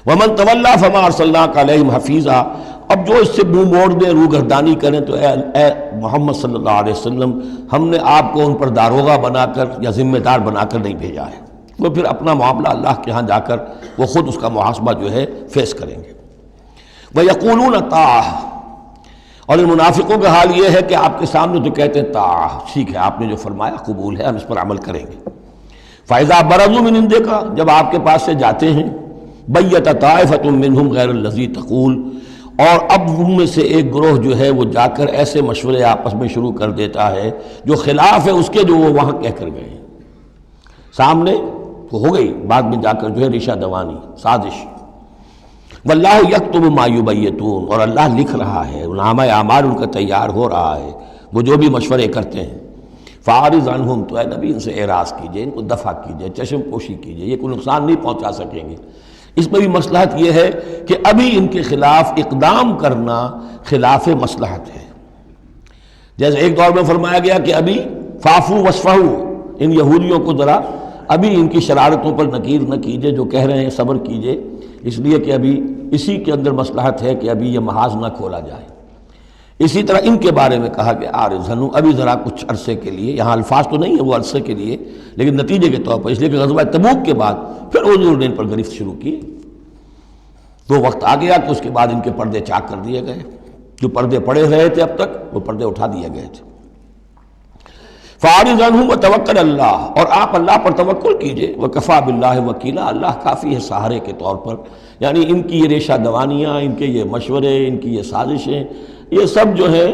ومن تولیٰ فما ارسلناک علیہم حفیظا، اب جو اس سے منہ موڑ دیں، روگردانی کریں، تو اے محمد صلی اللہ علیہ وسلم ہم نے آپ کو ان پر داروغہ بنا کر یا ذمہ دار بنا کر نہیں بھیجا ہے. وہ پھر اپنا معاملہ اللہ کے ہاں جا کر وہ خود اس کا محاسبہ جو ہے فیس کریں گے. وَيَقُولُونَ طَاعَةٌ، اور ان منافقوں کا حال یہ ہے کہ آپ کے سامنے تو کہتے ہیں طاعہ، ٹھیک ہے آپ نے جو فرمایا قبول ہے، ہم اس پر عمل کریں گے. فَإِذَا بَرَزُوا مِنْ عِنْدِكَ، جب آپ کے پاس سے جاتے ہیں، بَيَّتَ طَائِفَةٌ مِّنْهُمْ غَيْرَ الَّذِي تَقُولُ، اور اب ان میں سے ایک گروہ جو ہے وہ جا کر ایسے مشورے آپس میں شروع کر دیتا ہے جو خلاف ہے اس کے جو وہ وہاں کہہ کر گئے ہیں. سامنے تو ہو گئی، بعد میں جا کر جو ہے ریشہ دوانی، سازش. واللہ یکتب ما یبیتون، اور اللہ لکھ رہا ہے، نامہ اعمال ان کا تیار ہو رہا ہے، وہ جو بھی مشورے کرتے ہیں. فاعرض عنہم، تو اے نبی ان سے اعراض کیجئے، ان کو دفع کیجئے، چشم پوشی کیجئے، یہ کوئی نقصان نہیں پہنچا سکیں گے. اس میں بھی مصلحت یہ ہے کہ ابھی ان کے خلاف اقدام کرنا خلاف مصلحت ہے. جیسے ایک دور میں فرمایا گیا کہ ابھی فافو وصفحو، ان یہودیوں کو ذرا ابھی ان کی شرارتوں پر نکیر نہ کیجئے، جو کہہ رہے ہیں صبر کیجئے، اس لیے کہ ابھی اسی کے اندر مصلحت ہے کہ ابھی یہ محاذ نہ کھولا جائے. اسی طرح ان کے بارے میں کہا کہ آرزنو، ابھی ذرا کچھ عرصے کے لیے، یہاں الفاظ تو نہیں ہے وہ عرصے کے لیے لیکن نتیجے کے طور پر، اس لیے کہ غزوہ تبوک کے بعد پھر حضور نے ان پر گرفت شروع کی. تو وقت آ گیا کہ اس کے بعد ان کے پردے چاک کر دیے گئے، جو پردے پڑے رہے تھے اب تک وہ پردے اٹھا دیے گئے تھے. فَأَعْرِضْ عَنْهُمْ وَتَوَكَّلْ عَلَى اللَّهِ، اور آپ اللہ پر توکل کیجئے. وَكَفَىٰ بِاللَّهِ وَكِيلًا، اللہ کافی ہے سہارے کے طور پر. یعنی ان کی یہ ریشہ دوانیاں، ان کے یہ مشورے، ان کی یہ سازشیں، یہ سب جو ہے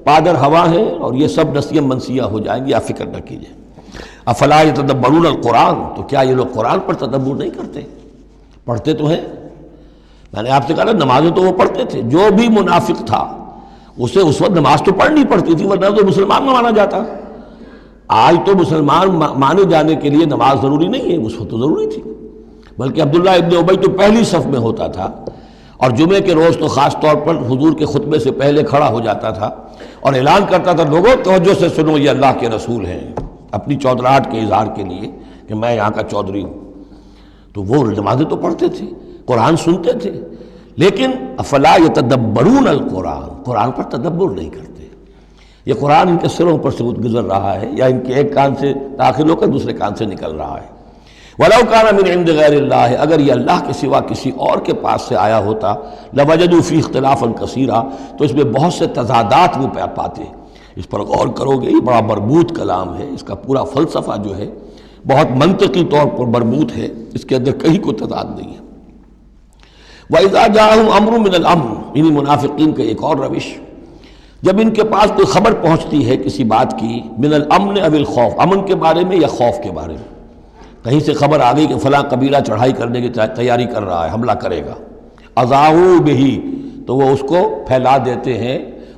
پادر ہوا ہیں اور یہ سب نسیاں منسیہ ہو جائیں گی، آپ فکر نہ کیجئے. افلا یتدبرون القرآن، تو کیا یہ لوگ قرآن پر تدبر نہیں کرتے؟ پڑھتے تو ہیں. میں نے آپ سے کہا نمازیں تو وہ پڑھتے تھے. جو بھی منافق تھا اسے اس وقت نماز تو پڑھنی پڑتی تھی، ورنہ تو مسلمان نہ مانا جاتا. آج تو مسلمان مانے جانے کے لیے نماز ضروری نہیں ہے، اس وقت تو ضروری تھی. بلکہ عبداللہ ابن ابی تو پہلی صف میں ہوتا تھا، اور جمعے کے روز تو خاص طور پر حضور کے خطبے سے پہلے کھڑا ہو جاتا تھا اور اعلان کرتا تھا، لوگوں توجہ سے سنو، یہ اللہ کے رسول ہیں، اپنی چودراہٹ کے اظہار کے لیے کہ میں یہاں کا چودھری ہوں. تو وہ نمازیں تو پڑھتے تھے، قرآن سنتے تھے، لیکن افلا یتدبرون القرآن، قرآن پر تدبر نہیں کرتے. یہ قرآن ان کے سروں پر سے گزر رہا ہے، یا ان کے ایک کان سے داخل ہو کر دوسرے کان سے نکل رہا ہے. وَلَوْ كَانَ مِنْ عِنْدِ غَيْرِ اللَّهِ، اگر یہ اللہ کے سوا کسی اور کے پاس سے آیا ہوتا، لَوَجَدُوا فِيهِ اخْتِلَافًا كَثِيرًا، تو اس میں بہت سے تضادات وہ پاتے. اس پر غور کرو گے، یہ بڑا مربوط کلام ہے، اس کا پورا فلسفہ جو ہے بہت منطقی طور پر مربوط ہے، اس کے اندر کہیں کوئی تضاد نہیں ہے. وَإِذَا جَاءَهُمْ أَمْرٌ مِّنَ الْأَمْرِ، انہی منافقین کا ایک اور روش، جب ان کے پاس کوئی خبر پہنچتی ہے کسی بات کی، من الامن او الخوف، امن کے بارے میں یا خوف کے بارے میں، کہیں سے خبر آ گئی کہ فلاں قبیلہ چڑھائی کرنے کی تیاری کر رہا ہے، حملہ کرے گا، اذاعوا بہ، تو وہ اس کو پھیلا دیتے ہیں،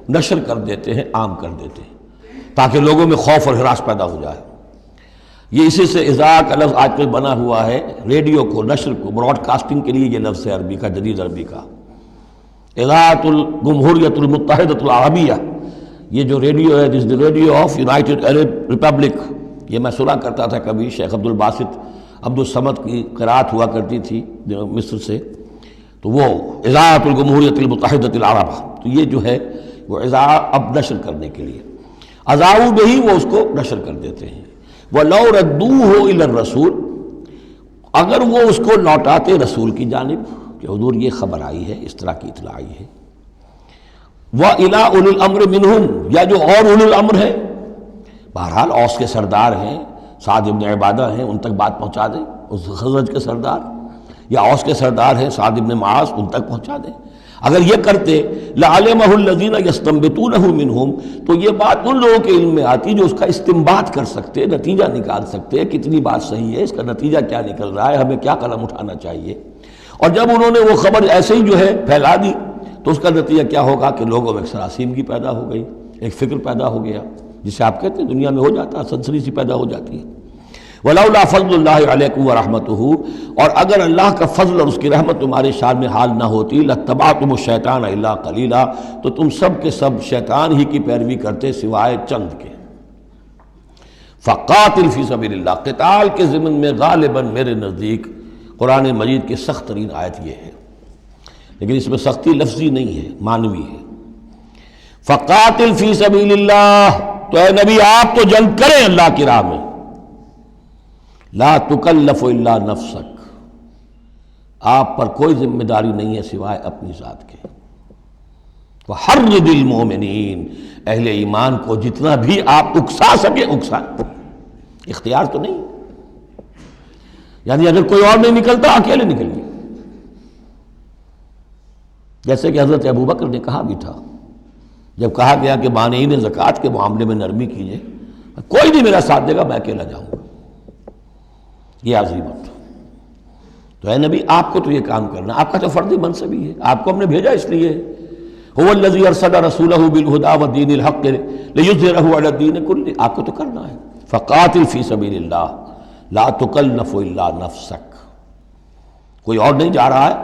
نشر کر دیتے ہیں، عام کر دیتے ہیں، تاکہ لوگوں میں خوف اور ہراس پیدا ہو جائے. یہ اسی سے اذاع کا لفظ آج کل بنا ہوا ہے، ریڈیو کو، نشر کو، براڈ کاسٹنگ کے لیے یہ لفظ ہے عربی کا، جدید عربی کا. اذاعۃ الجمہوریۃ المتحدۃ العربیہ، یہ جو ریڈیو ہے، this radio of United Arab republic, یہ میں سنا کرتا تھا کبھی، شیخ عبد الباسط عبد الصمد کی قرأت ہوا کرتی تھی مصر سے، تو وہ اذاعۃ الجمہوریۃ المتحدۃ العرب، تو یہ جو ہے وہ اذاع اب نشر کرنے کے لیے، اذاعوا بہ، وہ اس کو نشر کر دیتے ہیں. وَلَوْ رَدُّوهُ إِلَى الرَّسُولِ، اگر وہ اس کو لوٹاتے رسول کی جانب کہ حضور یہ خبر آئی ہے، اس طرح کی اطلاع آئی ہے. وَإِلَىٰ أُولِي الْأَمْرِ مِنْهُمْ، یا جو اور اولو الامر ہیں، بہرحال اوس کے سردار ہیں، سعد ابن عبادہ ہیں، ان تک بات پہنچا دیں، اس خزرج کے سردار، یا اوس کے سردار ہیں سعد ابن معاذ، ان تک پہنچا دیں. اگر یہ کرتے لَعَلِمَهُ الَّذِينَ يَسْتَنبِطُونَهُ مِنْهُمْ، تو یہ بات ان لوگوں کے علم میں آتی جو اس کا استنباط کر سکتے، نتیجہ نکال سکتے، کتنی بات صحیح ہے، اس کا نتیجہ کیا نکل رہا ہے، ہمیں کیا قدم اٹھانا چاہیے. اور جب انہوں نے وہ خبر ایسے ہی جو ہے پھیلا دی، تو اس کا نتیجہ کیا ہوگا کہ لوگوں میں ایک سراسیمگی پیدا ہو گئی، ایک فکر پیدا ہو گیا، جسے آپ کہتے ہیں دنیا میں ہو جاتا ہے، سنسنی سی پیدا ہو جاتی ہے. وَلَوْلَا فَضْلُ اللَّهِ عَلَيْكُمْ وَرَحْمَتُهُ، اور اگر اللہ کا فضل اور اس کی رحمت تمہارے شان میں حال نہ ہوتی، لَاتَّبَعْتُمُ الشَّيْطَانَ إِلَّا قَلِيلًا، تو تم سب کے سب شیطان ہی کی پیروی کرتے سوائے چند کے. فَقَاتِلْ فِي سَبِيلِ اللَّهِ، قتال کے ضمن میں غالباً میرے نزدیک قرآن مجید کی سخت ترین آیت یہ ہے، لیکن اس میں سختی لفظی نہیں ہے، معنوی ہے. فَقَاتِلْ فِي سَبِيلِ اللَّهِ، تو اے نبی آپ تو جنگ کریں اللہ کی راہ میں. لا تکلف الا نفسک، آپ پر کوئی ذمہ داری نہیں ہے سوائے اپنی ذات کے. وحرض المؤمنین، اہل ایمان کو جتنا بھی آپ اکسا سکے اکسا، اختیار تو نہیں، یعنی اگر کوئی اور نہیں نکلتا اکیلے نکلیے. جیسے کہ حضرت ابوبکر نے کہا بھی تھا، جب کہا گیا کہ مانعین زکوٰۃ کے معاملے میں نرمی کیجیے، کوئی نہیں میرا ساتھ دے گا، میں اکیلا جاؤں گا. یہ عظیمت. تو اے نبی آپ کو تو یہ کام کرنا، آپ کا تو فردی منصب ہی ہے، آپ کو ہم نے بھیجا اس لیے. هو الذی ارسل رسولہ بالہدی ودین الحق لیظہرہ علی الدین کلہ، آپ کو تو کرنا ہے. فقاتل فی سبیل اللہ لا تکلف الا نفسک، کوئی اور نہیں جا رہا ہے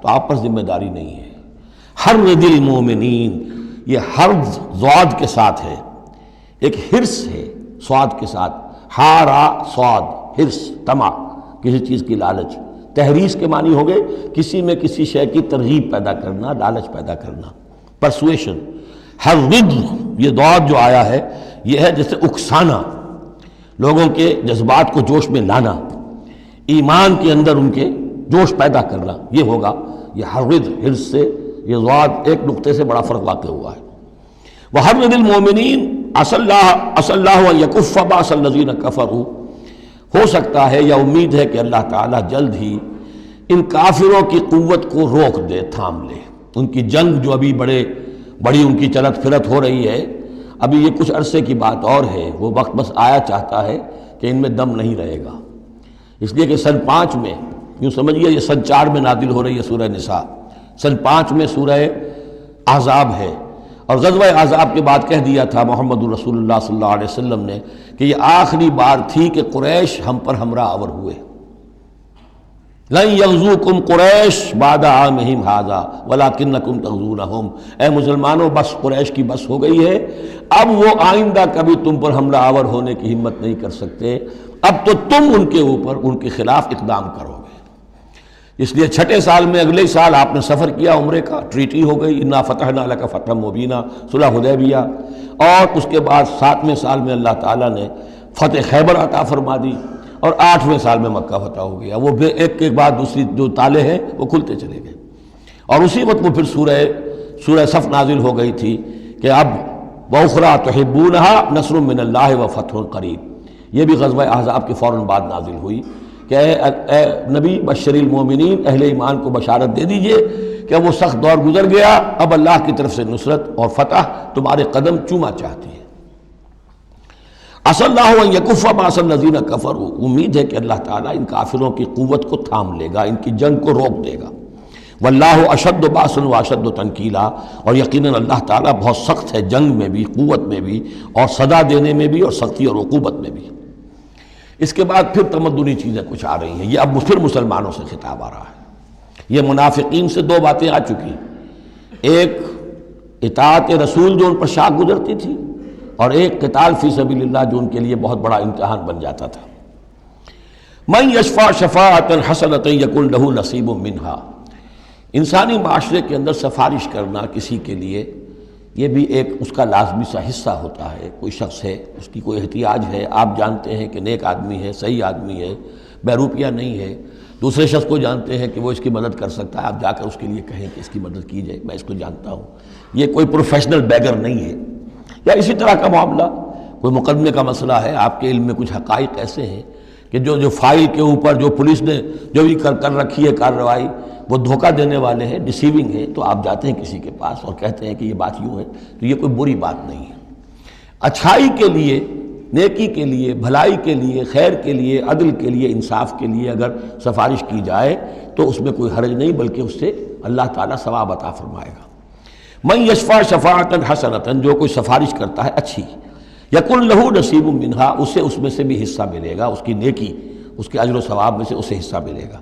تو آپ پر ذمہ داری نہیں ہے۔ حرض المومنین، یہ حرض ضاد کے ساتھ ہے، ایک حرص ہے صاد کے ساتھ، ہارا صاد، حرص، طمع، کسی چیز کی لالچ۔ تحریص کے معنی ہو گئے کسی میں کسی شے کی ترغیب پیدا کرنا، لالچ پیدا کرنا، پرسویشن۔ حرض، یہ ضاد جو آیا ہے یہ ہے جیسے اکسانا، لوگوں کے جذبات کو جوش میں لانا، ایمان کے اندر ان کے جوش پیدا کرنا، یہ ہوگا یہ حرض، حرص سے یہ ضاد ایک نقطے سے بڑا فرق واقع ہوا ہے۔ وحرض المومنین عسى اللہ ان یکف باس الذین کفروا، ہو سکتا ہے یا امید ہے کہ اللہ تعالیٰ جلد ہی ان کافروں کی قوت کو روک دے، تھام لے۔ ان کی جنگ جو ابھی بڑی ان کی چلت پھرت ہو رہی ہے، ابھی یہ کچھ عرصے کی بات اور ہے، وہ وقت بس آیا چاہتا ہے کہ ان میں دم نہیں رہے گا۔ اس لیے کہ سن 5 میں، یوں سمجھیے یہ سن 4 میں نازل ہو رہی ہے سورہ نساء، سن 5 میں سورہ احزاب ہے، اور غزوہ احزاب کے بعد کہہ دیا تھا محمد رسول اللہ صلی اللہ علیہ وسلم نے کہ یہ آخری بار تھی کہ قریش ہم پر ہمراہ آور ہوئے۔ لن یغزوکم قریش بعد عامہم ھذا ولکنکم تغزونہم، اے مسلمانوں بس قریش کی بس ہو گئی ہے، اب وہ آئندہ کبھی تم پر حملہ آور ہونے کی ہمت نہیں کر سکتے، اب تو تم ان کے اوپر ان کے خلاف اقدام کرو گے۔ اس لیے 6 سال میں اگلے سال آپ نے سفر کیا عمرے کا، ٹریٹی ہو گئی، انا فتحنا لک فتحا مبینا، صلح حدیبیہ، اور اس کے بعد 7ویں سال میں اللہ تعالیٰ نے فتح خیبر عطا فرما دی، اور 8ویں سال میں مکہ فتح ہو گیا۔ وہ ایک کے بعد دوسری جو تالے ہیں وہ کھلتے چلے گئے، اور اسی وقت وہ پھر سورہ صف نازل ہو گئی تھی کہ اب وَأُخْرَىٰ تُحِبُّونَهَا نَصْرٌ مِّنَ اللَّهِ وَفَتْحٌ قَرِیب، یہ بھی غزوہ احزاب کے فوراً بعد نازل ہوئی کہ اے نبی بشر المومنین، اہل ایمان کو بشارت دے دیجئے کہ وہ سخت دور گزر گیا، اب اللہ کی طرف سے نصرت اور فتح تمہارے قدم چوما چاہتی ہے۔ عسى اللہ ان یکف باس الذین کفروا، امید ہے کہ اللہ تعالیٰ ان کافروں کی قوت کو تھام لے گا، ان کی جنگ کو روک دے گا۔ واللہ اشد باسا واشد تنکیلا، اور یقیناً اللہ تعالیٰ بہت سخت ہے جنگ میں بھی، قوت میں بھی، اور سزا دینے میں بھی، اور سختی اور عقوبت میں بھی۔ اس کے بعد پھر تمدنی چیزیں کچھ آ رہی ہیں، یہ اب پھر مسلمانوں سے خطاب آ رہا ہے۔ یہ منافقین سے 2 باتیں آ چکی، ایک اطاعت رسول جو ان پر شاق گزرتی تھی، اور ایک قتال فی سبیل اللہ جو ان کے لیے بہت بڑا امتحان بن جاتا تھا۔ من یشفع شفاعۃ حسنۃ یکن لہ نصیب منہا، انسانی معاشرے کے اندر سفارش کرنا کسی کے لیے یہ بھی ایک اس کا لازمی سا حصہ ہوتا ہے۔ کوئی شخص ہے، اس کی کوئی احتیاج ہے، آپ جانتے ہیں کہ نیک آدمی ہے، صحیح آدمی ہے، بیروپیہ نہیں ہے، دوسرے شخص کو جانتے ہیں کہ وہ اس کی مدد کر سکتا ہے، آپ جا کر اس کے لیے کہیں کہ اس کی مدد کی جائے، میں اس کو جانتا ہوں، یہ کوئی پروفیشنل بیگر نہیں ہے۔ یا اسی طرح کا معاملہ، کوئی مقدمے کا مسئلہ ہے، آپ کے علم میں کچھ حقائق ایسے ہیں کہ جو فائل کے اوپر جو پولیس نے جو بھی کر رکھی ہے کارروائی، وہ دھوکہ دینے والے ہیں، ڈیسیونگ ہے، تو آپ جاتے ہیں کسی کے پاس اور کہتے ہیں کہ یہ بات یوں ہے، تو یہ کوئی بری بات نہیں ہے۔ اچھائی کے لیے، نیکی کے لیے، بھلائی کے لیے، خیر کے لیے، عدل کے لیے، انصاف کے لیے اگر سفارش کی جائے تو اس میں کوئی حرج نہیں، بلکہ اس سے اللہ تعالیٰ ثواب عطا فرمائے گا۔ من یشفع شفاعۃ حسنۃ، جو کوئی سفارش کرتا ہے اچھی، یکن لہ نصیب منہا، اسے اس میں سے بھی حصہ ملے گا، اس کی نیکی، اس کے اجر و ثواب میں سے اسے حصہ ملے گا۔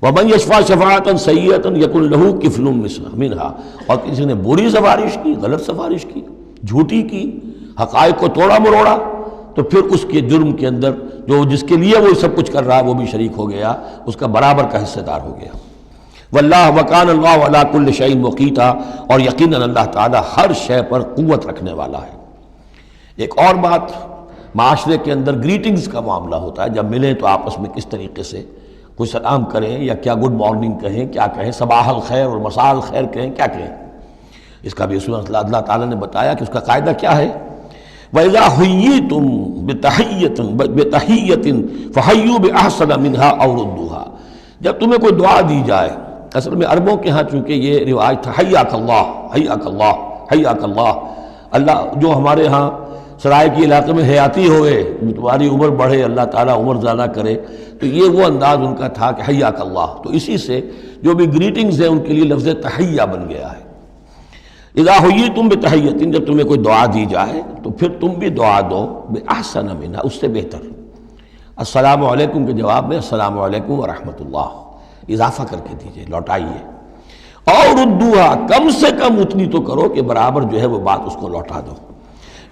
ومن یشفع شفاعۃ سیئۃ یکن لہ کفل منہا، اور کسی نے بری سفارش کی، غلط سفارش کی، جھوٹی کی، حقائق کو توڑا مروڑا، تو پھر اس کے جرم کے اندر جو جس کے لیے وہ سب کچھ کر رہا ہے وہ بھی شریک ہو گیا، اس کا برابر کا حصہ دار ہو گیا۔ واللہ وکان اللہ علی کل شیء مقیتا، اور یقیناً اللہ تعالیٰ ہر شے پر قوت رکھنے والا ہے۔ ایک اور بات، معاشرے کے اندر گریٹنگز کا معاملہ ہوتا ہے، جب ملیں تو آپس میں کس طریقے سے کوئی سلام کریں، یا کیا گڈ مارننگ کہیں، کیا کہیں، صباح الخیر اور مساء الخیر کہیں، کیا کہیں، اس کا بھی اصول اللہ تعالیٰ نے بتایا کہ اس کا قاعدہ کیا ہے۔ وَإِذَا حُيِّيتُم بِتَحِيَّةٍ فَحَيُّوا بِأَحْسَنَ مِنْهَا أَوْ رُدُّوهَا، جب تمہیں کوئی دعا دی جائے، اصل میں عربوں کے ہاں چونکہ یہ رواج تھا حیاک اللہ، حیاک اللہ، حیاک اللہ، اللہ جو ہمارے ہاں سرائے کے علاقے میں حیاتی ہوئے، تمہاری عمر بڑھے، اللہ تعالیٰ عمر زیادہ کرے، تو یہ وہ انداز ان کا تھا کہ حیاک اللہ، تو اسی سے جو بھی گریٹنگز ہیں ان کے لیے لفظ تحیہ بن گیا ہے۔ اذا حییتم بتحیۃ، جب تمہیں کوئی دعا دی جائے تو پھر تم بھی دعا دو بأحسن منہا، اس سے بہتر۔ السلام علیکم کے جواب میں السلام علیکم ورحمۃ اللہ، اضافہ کر کے دیجئے، لوٹائیے. اور ردوہا، کم سے کم اتنی تو کرو کہ برابر جو ہے وہ بات اس کو لوٹا دو.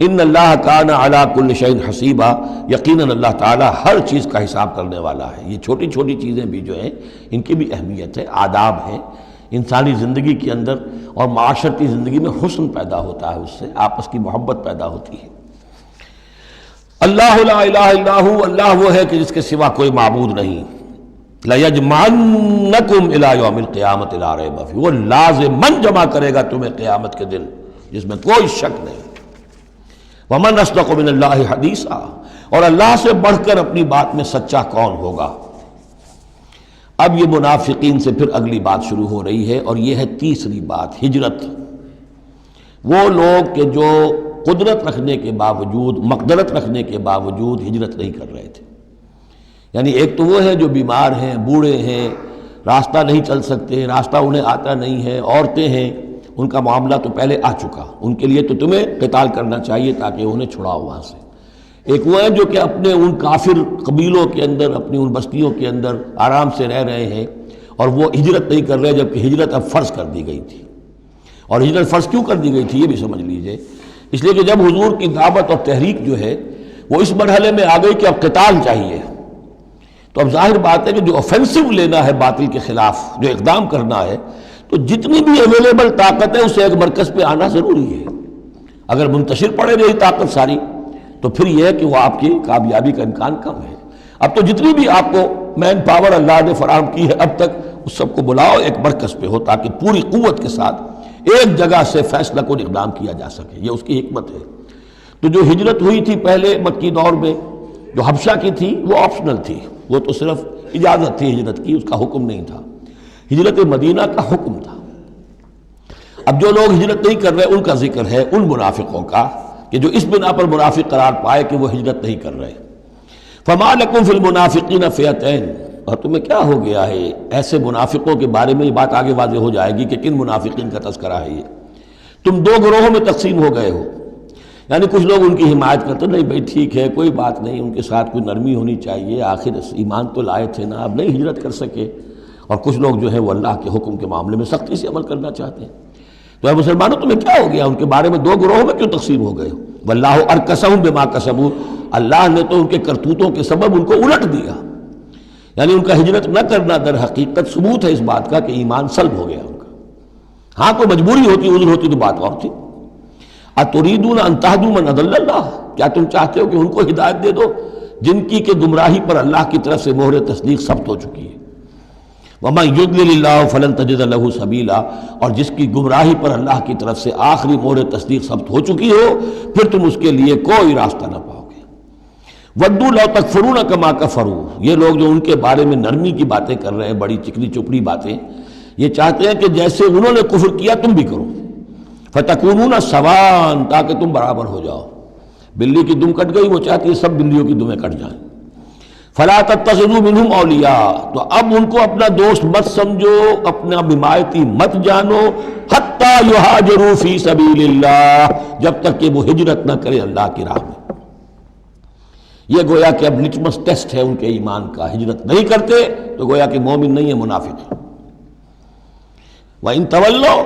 ان اللہ کان علی کل شیء حسیبا، یقیناً اللہ تعالیٰ ہر چیز کا حساب کرنے والا ہے. یہ چھوٹی چھوٹی چیزیں بھی جو ہیں ان کی بھی اہمیت ہے، آداب ہیں. انسانی زندگی کے اندر اور معاشرتی زندگی میں حسن پیدا ہوتا ہے، اس سے آپس کی محبت پیدا ہوتی ہے. اللہ لا الہ الا ہو، اللہ وہ ہے کہ جس کے سوا کوئی معبود نہیں. لَيَجْمَعَنَّكُمْ إِلَىٰ يَوْمِ الْقِيَامَةِ لَا رَيْبَ فِيهِ، وہ لازماً جمع کرے گا تمہیں قیامت کے دن جس میں کوئی شک نہیں. وَمَنْ أَصْدَقُ مِنَ اللَّهِ حَدِيثًا، اور اللہ سے بڑھ کر اپنی بات میں سچا کون ہوگا. اب یہ منافقین سے پھر اگلی بات شروع ہو رہی ہے، اور یہ ہے تیسری بات، ہجرت. وہ لوگ کہ جو قدرت رکھنے کے باوجود، مقدرت رکھنے کے باوجود ہجرت نہیں کر رہے تھے. یعنی ایک تو وہ ہے جو بیمار ہیں، بوڑھے ہیں، راستہ نہیں چل سکتے، راستہ انہیں آتا نہیں ہے، عورتیں ہیں، ان کا معاملہ تو پہلے آ چکا، ان کے لیے تو تمہیں قتال کرنا چاہیے تاکہ انہیں چھڑاؤ وہاں سے. ایک وہ ہے جو کہ اپنے ان کافر قبیلوں کے اندر، اپنی ان بستیوں کے اندر آرام سے رہ رہے ہیں اور وہ ہجرت نہیں کر رہے، جبکہ ہجرت اب فرض کر دی گئی تھی. اور ہجرت فرض کیوں کر دی گئی تھی یہ بھی سمجھ لیجئے. اس لیے کہ جب حضور کی دعوت اور تحریک جو ہے وہ اس مرحلے میں آ گئی کہ اب قتال چاہیے، تو اب ظاہر بات ہے کہ جو آفینسو لینا ہے باطل کے خلاف، جو اقدام کرنا ہے، تو جتنی بھی اویلیبل طاقت ہے اسے ایک مرکز پہ آنا ضروری ہے. اگر منتشر پڑے رہی طاقت ساری تو پھر یہ ہے کہ وہ آپ کی کامیابی کا امکان کم ہے. اب تو جتنی بھی آپ کو مین پاور اللہ نے فراہم کی ہے اب تک، اس سب کو بلاؤ ایک مرکز پہ ہو تاکہ پوری قوت کے ساتھ ایک جگہ سے فیصلہ کو اقدام کیا جا سکے. یہ اس کی حکمت ہے. تو جو ہجرت ہوئی تھی پہلے مکی دور میں، جو حبشہ کی تھی، وہ آپشنل تھی، وہ تو صرف اجازت تھی ہجرت کی، اس کا حکم نہیں تھا. ہجرت مدینہ کا حکم تھا. اب جو لوگ ہجرت نہیں کر رہے ان کا ذکر ہے، ان منافقوں کا کہ جو اس بنا پر منافق قرار پائے کہ وہ ہجرت نہیں کر رہے. فَمَا لَكُمْ فِي الْمُنَافِقِينَ فِئَتَيْنِ، اور تمہیں کیا ہو گیا ہے ایسے منافقوں کے بارے میں. یہ بات آگے واضح ہو جائے گی کہ کن منافقین کا تذکرہ ہے. یہ تم دو گروہوں میں تقسیم ہو گئے ہو. یعنی کچھ لوگ ان کی حمایت کرتے، نہیں بھائی ٹھیک ہے کوئی بات نہیں، ان کے ساتھ کوئی نرمی ہونی چاہیے، آخر ایمان تو لائے تھے نا، اب نہیں ہجرت کر سکے. اور کچھ لوگ جو ہے وہ اللہ کے حکم کے معاملے میں سختی سے عمل کرنا چاہتے ہیں. تو اے مسلمانوں تمہیں کیا ہو گیا، ان کے بارے میں دو گروہوں میں کیوں تقسیم ہو گئے ہو. واللہ ارکسہم بما کسبوا، اللہ نے تو ان کے کرتوتوں کے سبب ان کو الٹ دیا. یعنی ان کا ہجرت نہ کرنا در حقیقت ثبوت ہے اس بات کا کہ ایمان سلب ہو گیا ان کا. ہاں کوئی مجبوری ہوتی، عذر ہوتی تو بات اور تھی. اتریدون ان تہدوا من اضل اللہ، کیا تم چاہتے ہو کہ ان کو ہدایت دے دو جن کی کہ گمراہی پر اللہ کی طرف سے مہر تصدیق ثبت ہو چکی ہے. وَمَن يُضْلِلِ اللَّهُ فَلَن تَجِدَ لَهُ سَبِيلًا، اور جس کی گمراہی پر اللہ کی طرف سے آخری مہر تصدیق ثبت ہو چکی ہو پھر تم اس کے لیے کوئی راستہ نہ پاؤ گے. وَدُّوا لَوْ تَكْفُرُونَ كَمَا كَفَرُوا، یہ لوگ جو ان کے بارے میں نرمی کی باتیں کر رہے ہیں، بڑی چکنی چپڑی باتیں، یہ چاہتے ہیں کہ جیسے انہوں نے کفر کیا تم بھی کرو. فَتَكُونُونَ سَوَاءً، تاکہ تم برابر ہو جاؤ. بلی کی دم کٹ گئی، وہ چاہتی ہے سب بلیوں کی دمیں کٹ جائیں. فَلَا تَتَّخِذُوا مِنْهُمْ أَوْلِيَاءَ، تو اب ان کو اپنا دوست مت سمجھو، اپنا حمایتی مت جانو. حَتَّى يُهَاجِرُوا فِي سَبِيلِ اللَّهِ، جب تک کہ وہ ہجرت نہ کرے اللہ کی راہ میں. یہ گویا کہ اب لٹمس ٹیسٹ ہے ان کے ایمان کا. ہجرت نہیں کرتے تو گویا کہ مومن نہیں ہے، منافق ہے. وَإِن تَوَلَّوْا،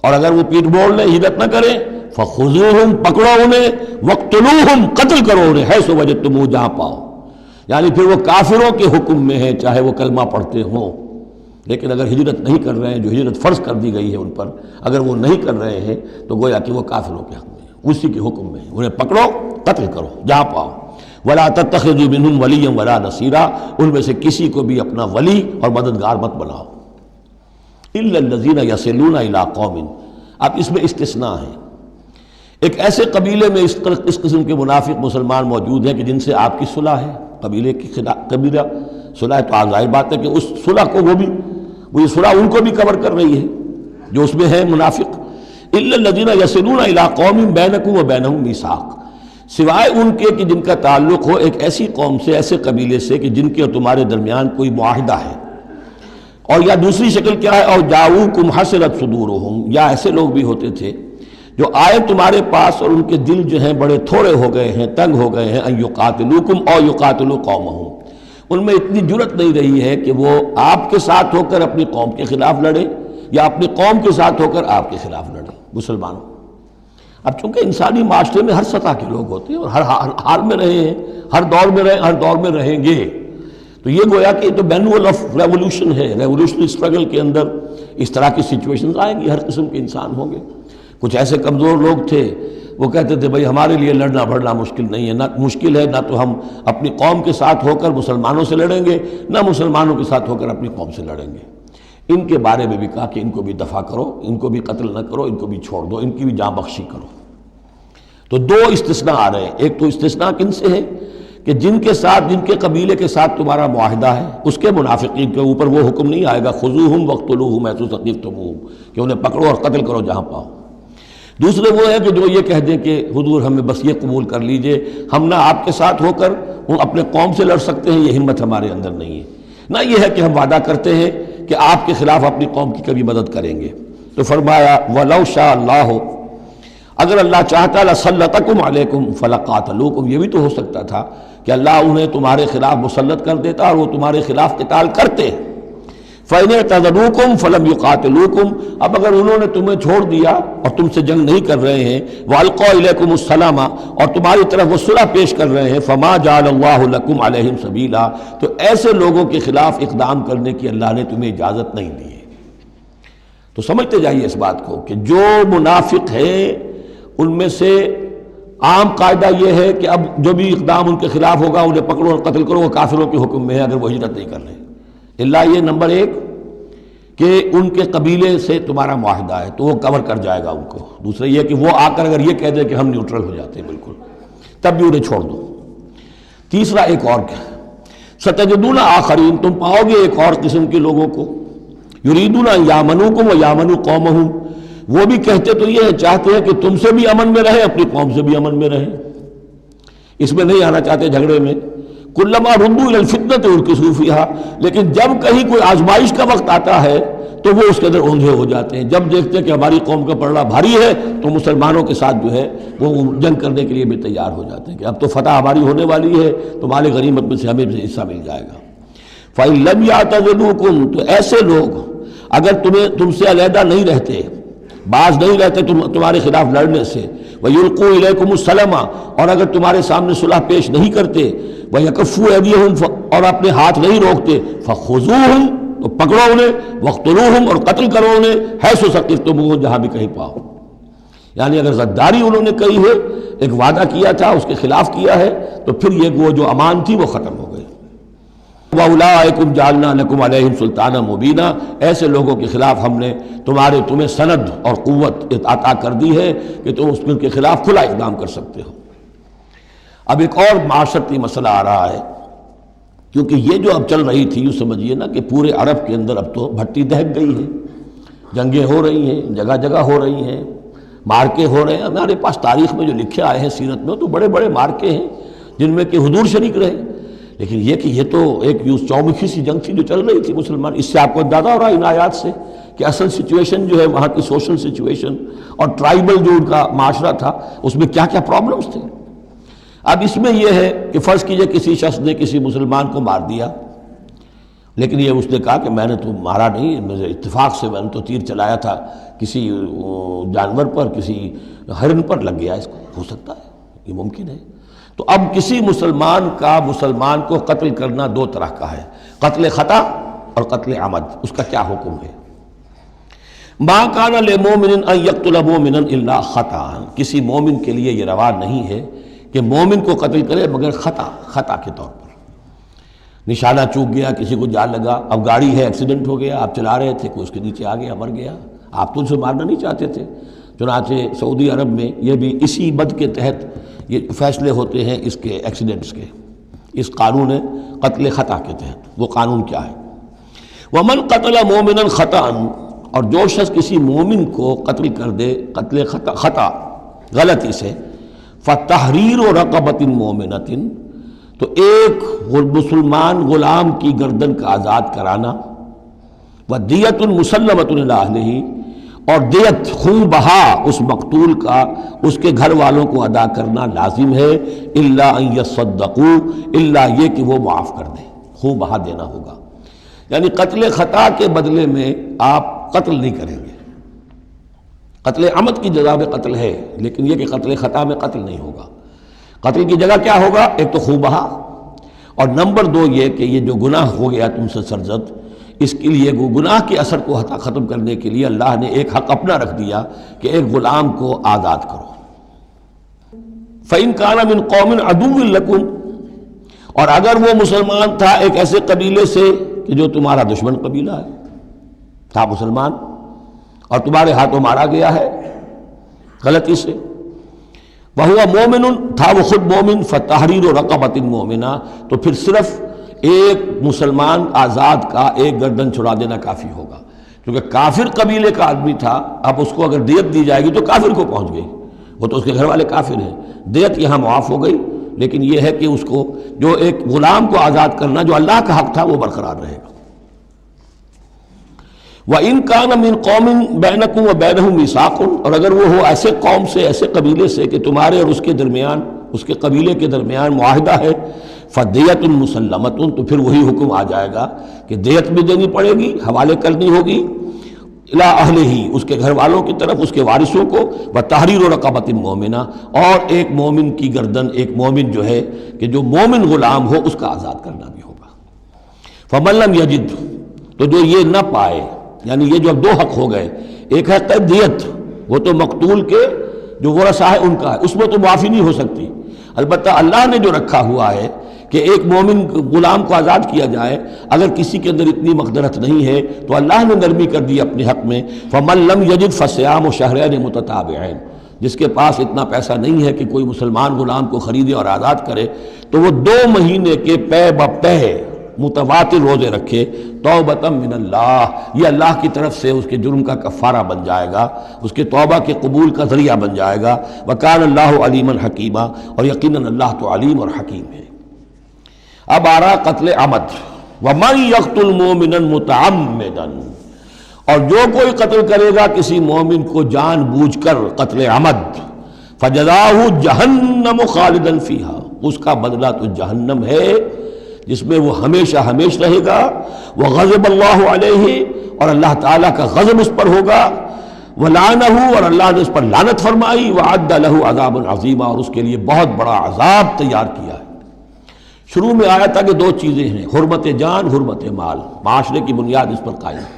اور اگر وہ پیٹ موڑ لیں، ہجرت نہ کریں، فَخُذُوهُمْ، پکڑو انہیں، وَاقْتُلُوهُمْ، قتل کرو انہیں، حیث وجدتموہ، جہاں پاؤ. یعنی پھر وہ کافروں کے حکم میں ہیں چاہے وہ کلمہ پڑھتے ہوں، لیکن اگر ہجرت نہیں کر رہے ہیں، جو ہجرت فرض کر دی گئی ہے ان پر، اگر وہ نہیں کر رہے ہیں تو گویا کہ وہ کافروں کے حق میں ہیں، اسی کے حکم میں ہیں. انہیں پکڑو، قتل کرو جہاں پاؤ. وَلَا تَتَّخِذُوا مِنْهُمْ وَلِيًّا وَلَا نَصِيرًا، ان میں سے کسی کو بھی اپنا ولی اور مددگار مت بناؤ. إِلَّا الَّذِينَ يَصِلُونَ إِلَىٰ قَوْمٍ، اب اس میں استثناء ہے. ایک ایسے قبیلے میں اس قسم کے منافق مسلمان موجود ہیں کہ جن سے آپ کی صلح ہے، قبیلے کی قبیلہ صلح، تو ظاہر بات ہے کہ اس صلح کو وہ یہ صلح ان کو بھی کور کر رہی ہے جو اس میں ہے منافق. إِلَّا الَّذِينَ يَصِلُونَ إِلَىٰ قَوْمٍ بَيْنَكُمْ وَبَيْنَهُم مِيثَاقٌ، سوائے ان کے کہ جن کا تعلق ہو ایک ایسی قوم سے، ایسے قبیلے سے کہ جن کے اور تمہارے درمیان کوئی معاہدہ ہے. اور یا دوسری شکل کیا ہے، اور جاؤکم حسرت صدورہم، یا ایسے لوگ بھی ہوتے تھے جو آئے تمہارے پاس اور ان کے دل جو ہیں بڑے تھوڑے ہو گئے ہیں، تنگ ہو گئے ہیں، ان یقاتلوکم او یقاتلوا قومہم، ان میں اتنی جرأت نہیں رہی ہے کہ وہ آپ کے ساتھ ہو کر اپنی قوم کے خلاف لڑے یا اپنی قوم کے ساتھ ہو کر آپ کے خلاف لڑے مسلمانوں۔ اب چونکہ انسانی معاشرے میں ہر سطح کے لوگ ہوتے ہیں اور ہر حال میں رہے ہیں، ہر دور میں رہے، ہر دور میں رہیں گے، تو یہ گویا کہ تو مینول آف ریولوشن ہے، ریولوشنری اسٹرگل کے اندر اس طرح کی سچویشنز آئیں گی، ہر قسم کے انسان ہوں گے۔ کچھ ایسے کمزور لوگ تھے، وہ کہتے تھے بھائی ہمارے لیے لڑنا بھڑنا مشکل نہیں ہے، نہ مشکل ہے، نہ تو ہم اپنی قوم کے ساتھ ہو کر مسلمانوں سے لڑیں گے، نہ مسلمانوں کے ساتھ ہو کر اپنی قوم سے لڑیں گے۔ ان کے بارے میں بھی کہا کہ ان کو بھی دفع کرو، ان کو بھی قتل نہ کرو، ان کو بھی چھوڑ دو، ان کی بھی جاں بخشی کرو۔ تو دو استثناء آ رہے ہیں، ایک تو استثناء کن سے ہے کہ جن کے ساتھ، جن کے قبیلے کے ساتھ تمہارا معاہدہ ہے، اس کے منافقین کے اوپر وہ حکم نہیں آئے گا خذوہم وقتلوہم حیث ثقفتموہم کہ انہیں پکڑو اور قتل کرو جہاں پاؤ۔ دوسرے وہ ہے کہ جو یہ کہہ دیں کہ حضور ہمیں بس یہ قبول کر لیجئے، ہم نہ آپ کے ساتھ ہو کر وہ اپنے قوم سے لڑ سکتے ہیں، یہ ہمت ہمارے اندر نہیں ہے، نہ یہ ہے کہ ہم وعدہ کرتے ہیں کہ آپ کے خلاف اپنی قوم کی کبھی مدد کریں گے۔ تو فرمایا وَلَوْ شَاءَ اللَّهُ، اگر اللہ چاہتا لَسَلَّطَكُمْ عَلَيْكُمْ فَلَقَاتَلُوكُمْ، یہ بھی تو ہو سکتا تھا کہ اللہ انہیں تمہارے خلاف مسلط کر دیتا اور وہ تمہارے خلاف قتال کرتے۔ فَإِنِ اعْتَزَلُوكُمْ فَلَمْ يُقَاتِلُوكُمْ، اب اگر انہوں نے تمہیں چھوڑ دیا اور تم سے جنگ نہیں کر رہے ہیں، وَأَلْقَوْا إِلَيْكُمُ السَّلَامَ، اور تمہاری طرف وہ صلح پیش کر رہے ہیں، فَمَا جَعَلَ اللَّهُ لَكُمْ عَلَيْهِمْ سَبِيلًا، تو ایسے لوگوں کے خلاف اقدام کرنے کی اللہ نے تمہیں اجازت نہیں دی ہے۔ تو سمجھتے جائیے اس بات کو کہ جو منافق ہیں ان میں سے عام قاعدہ یہ ہے کہ اب جو بھی اقدام ان کے خلاف ہوگا انہیں پکڑو اور قتل کرو، وہ کافروں کے حکم میں ہے اگر وہ ہجرت نہیں کر رہے۔ اللہ یہ نمبر ایک کہ ان کے قبیلے سے تمہارا معاہدہ ہے تو وہ کور کر جائے گا ان کو۔ دوسرا یہ کہ وہ آ کر اگر یہ کہہ دے کہ ہم نیوٹرل ہو جاتے ہیں بالکل، تب بھی انہیں چھوڑ دو۔ تیسرا ایک اور کیا، ستجدون آخرین، تم پاؤ گے ایک اور قسم کے لوگوں کو، یریدون ان یامنوکم و یامنوا قومہم، وہ بھی کہتے تو یہ ہے، چاہتے ہیں کہ تم سے بھی امن میں رہیں، اپنی قوم سے بھی امن میں رہیں، اس میں نہیں آنا چاہتے جھگڑے میں۔ کلما ردوا الی الفتنۃ ارکسوا فیہا، لیکن جب کہیں کوئی آزمائش کا وقت آتا ہے تو وہ اس کے اندر اونجھے ہو جاتے ہیں۔ جب دیکھتے ہیں کہ ہماری قوم کا پلڑا بھاری ہے تو مسلمانوں کے ساتھ جو ہے وہ جنگ کرنے کے لیے بھی تیار ہو جاتے ہیں کہ اب تو فتح ہماری ہونے والی ہے تو مال غنیمت میں سے ہمیں بھی حصہ مل جائے گا۔ فَإِن لَمْ يَعْتَزِلُوكُمْ، تو ایسے لوگ اگر تم سے علیحدہ نہیں رہتے، باز نہیں رہتے تمہارے خلاف لڑنے سے، وَيُلْقُوا إِلَيْكُمُ السَّلَامَ، اور اگر تمہارے سامنے صلح پیش نہیں کرتے، وَيَكُفُّوا أَيْدِيَهُمْ، اور اپنے ہاتھ نہیں روکتے، فَخُذُوهُمْ، تو پکڑو انہیں، وَاقْتُلُوهُمْ، اور قتل کرو انہیں، حَيْثُ ثَقِفْتُمُوهُمْ، جہاں بھی کہیں پاؤ۔ یعنی اگر غداری انہوں نے کہی ہے، ایک وعدہ کیا تھا اس کے خلاف کیا ہے، تو پھر یہ وہ جو امان تھی وہ ختم ہو گئی۔ وَأُولَٰئِكُمْ جَعَلْنَا لَكُمْ عَلَيْهِمْ سُلْطَانًا مُبِينًا، ایسے لوگوں کے خلاف ہم نے تمہیں سند اور قوت عطا کر دی ہے کہ تم اس کے خلاف کھلا اقدام کر سکتے ہو۔ اب ایک اور معاشرتی مسئلہ آ رہا ہے، کیونکہ یہ جو اب چل رہی تھی، یوں سمجھیے نا کہ پورے عرب کے اندر اب تو بھٹی دہک گئی ہے، جنگیں ہو رہی ہیں، جگہ جگہ ہو رہی ہیں، مارکے ہو رہے ہیں۔ ہمارے پاس تاریخ میں جو لکھے آئے ہیں سیرت میں تو بڑے بڑے مارکے ہیں جن میں کہ حضور شریک رہے، لیکن یہ کہ یہ تو ایک چومکھی سی جنگ تھی جو چل رہی تھی مسلمان۔ اس سے آپ کو اندازہ ہو رہا ہے ان آیات سے کہ اصل سچویشن جو ہے وہاں کی سوشل سچویشن اور ٹرائبل جو ان کا معاشرہ تھا اس میں کیا کیا پرابلمز تھے۔ اب اس میں یہ ہے کہ فرض کیجئے کسی شخص نے کسی مسلمان کو مار دیا، لیکن یہ اس نے کہا کہ میں نے تو مارا نہیں، مجھے اتفاق سے میں نے تو تیر چلایا تھا کسی جانور پر، کسی ہرن پر لگ گیا، اس کو ہو سکتا ہے، یہ ممکن ہے۔ تو اب کسی مسلمان کا مسلمان کو قتل کرنا دو طرح کا ہے، قتل خطا اور قتل عمد۔ اس کا کیا حکم ہے؟ ما کان لمؤمن ان یقتل مؤمنا الا خطا، کسی مومن کے لیے یہ روا نہیں ہے کہ مومن کو قتل کرے مگر خطا کے طور پر، نشانہ چوک گیا، کسی کو جان لگا، اب گاڑی ہے، ایکسیڈنٹ ہو گیا، آپ چلا رہے تھے، کوئی اس کے نیچے آ گیا، مر گیا، آپ تو اسے مارنا نہیں چاہتے تھے۔ چنانچہ سعودی عرب میں یہ بھی اسی بد کے تحت یہ فیصلے ہوتے ہیں اس کے ایکسیڈنٹس کے، اس قانون قتل خطا کے تحت۔ وہ قانون کیا ہے؟ ومن قتل مومنا خطا، اور جو شخص کسی مومن کو قتل کر دے قتل خطا غلطی سے، فتحریر رقبۃ مومنۃ، تو ایک مسلمان غلام کی گردن کا آزاد کرانا، ودیۃ مسلمۃ الی اہلہ، اور دیت خون بہا اس مقتول کا اس کے گھر والوں کو ادا کرنا لازم ہے، الا ان یصدقوا، الا یہ کہ وہ معاف کر دیں۔ خون بہا دینا ہوگا، یعنی قتل خطا کے بدلے میں آپ قتل نہیں کریں گے۔ قتل عمد کی جزا میں قتل ہے، لیکن یہ کہ قتل خطا میں قتل نہیں ہوگا۔ قتل کی جگہ کیا ہوگا؟ ایک تو خون بہا، اور نمبر دو یہ کہ یہ جو گناہ ہو گیا تم سے سرزد، اس کے لیے گناہ کے اثر کو ختم کرنے کے لیے اللہ نے ایک حق اپنا رکھ دیا کہ ایک غلام کو آزاد کرو۔ فَإِن كَانَ مِن قَوْمٍ عَدُوٍّ لَكُمْ، اور اگر وہ مسلمان تھا ایک ایسے قبیلے سے کہ جو تمہارا دشمن قبیلہ ہے، تھا مسلمان اور تمہارے ہاتھوں مارا گیا ہے غلطی سے، وَهُوَ مُؤْمِنٌ، تھا وہ خود مومن، فَتَحْرِيرُ رَقَبَةٍ مُؤْمِنَةٍ، تو پھر صرف ایک مسلمان آزاد کا ایک گردن چھڑا دینا کافی ہوگا، کیونکہ کافر قبیلے کا آدمی تھا، اب اس کو اگر دیت دی جائے گی تو کافر کو پہنچ گئی، وہ تو اس کے گھر والے کافر ہیں، دیت یہاں معاف ہو گئی، لیکن یہ ہے کہ اس کو جو ایک غلام کو آزاد کرنا جو اللہ کا حق تھا وہ برقرار رہے گا۔ وَإِن كَانَ مِن قَوْمٍ بَيْنَكُمْ وَبَيْنَهُم مِيثَاقٌ، اور اگر وہ ہو ایسے قوم سے، ایسے قبیلے سے کہ تمہارے اور اس کے درمیان، اس کے قبیلے کے درمیان معاہدہ ہے، فَدِيَةٌ مُسَلَّمَةٌ، تو پھر وہی حکم آ جائے گا کہ دیت بھی دینی پڑے گی، حوالے کرنی ہوگی، اِلَىٰ أَهْلِهِ، اس کے گھر والوں کی طرف، اس کے وارثوں کو، وَتَحْرِيرُ رَقَبَةٍ مُؤْمِنَةٍ، اور ایک مومن کی گردن، ایک مومن جو ہے کہ جو مومن غلام ہو اس کا آزاد کرنا بھی ہوگا۔ فَمَن لَّمْ يَجِدْ، تو جو یہ نہ پائے، یعنی یہ جو اب دو حق ہو گئے، ایک ہے دیت، وہ تو مقتول کے جو ورثہ ہے ان کا ہے، اس میں تو معافی نہیں ہو سکتی، البتہ اللہ نے جو رکھا ہوا ہے کہ ایک مومن غلام کو آزاد کیا جائے، اگر کسی کے اندر اتنی مقدرت نہیں ہے تو اللہ نے نرمی کر دی اپنے حق میں، فَمَن لَّمْ يَجِدْ فَصِيَامُ شَهْرَيْنِ مُتَتَابِعَيْنِ، جس کے پاس اتنا پیسہ نہیں ہے کہ کوئی مسلمان غلام کو خریدے اور آزاد کرے، تو وہ 2 مہینے کے پے بپے متواتر روزے رکھے، توبۃ من اللہ، یہ اللہ کی طرف سے اس کے جرم کا کفارہ بن جائے گا، اس کے توبہ کے قبول کا ذریعہ بن جائے گا۔ وَكَانَ اللَّهُ عَلِيمًا حَكِيمًا، اور یقیناً اللہ تو علیم اور حکیم ہے۔ اب آ رہا قتل عمد، وَمَن يَقْتُلْ مُؤْمِنًا مُتَعَمِّدًا، اور جو کوئی قتل کرے گا کسی مومن کو جان بوجھ کر قتل عمد، فَجَزَاؤُهُ جَهَنَّمُ خَالِدًا فِيهَا، اس کا بدلہ تو جہنم ہے جس میں وہ ہمیشہ ہمیشہ رہے گا، وَغَضِبَ اللَّهُ عَلَيْهِ، اور اللہ تعالیٰ کا غضب اس پر ہوگا، وَلَعَنَهُ، اور اللہ نے اس پر لعنت فرمائی، وَعَدَّ لَهُ عَذَابًا عَظِيمًا، اور اس کے لیے بہت بڑا عذاب تیار کیا ہے۔ شروع میں آیا تھا کہ 2 چیزیں ہیں، حرمت جان، حرمت مال، معاشرے کی بنیاد اس پر قائم ہے،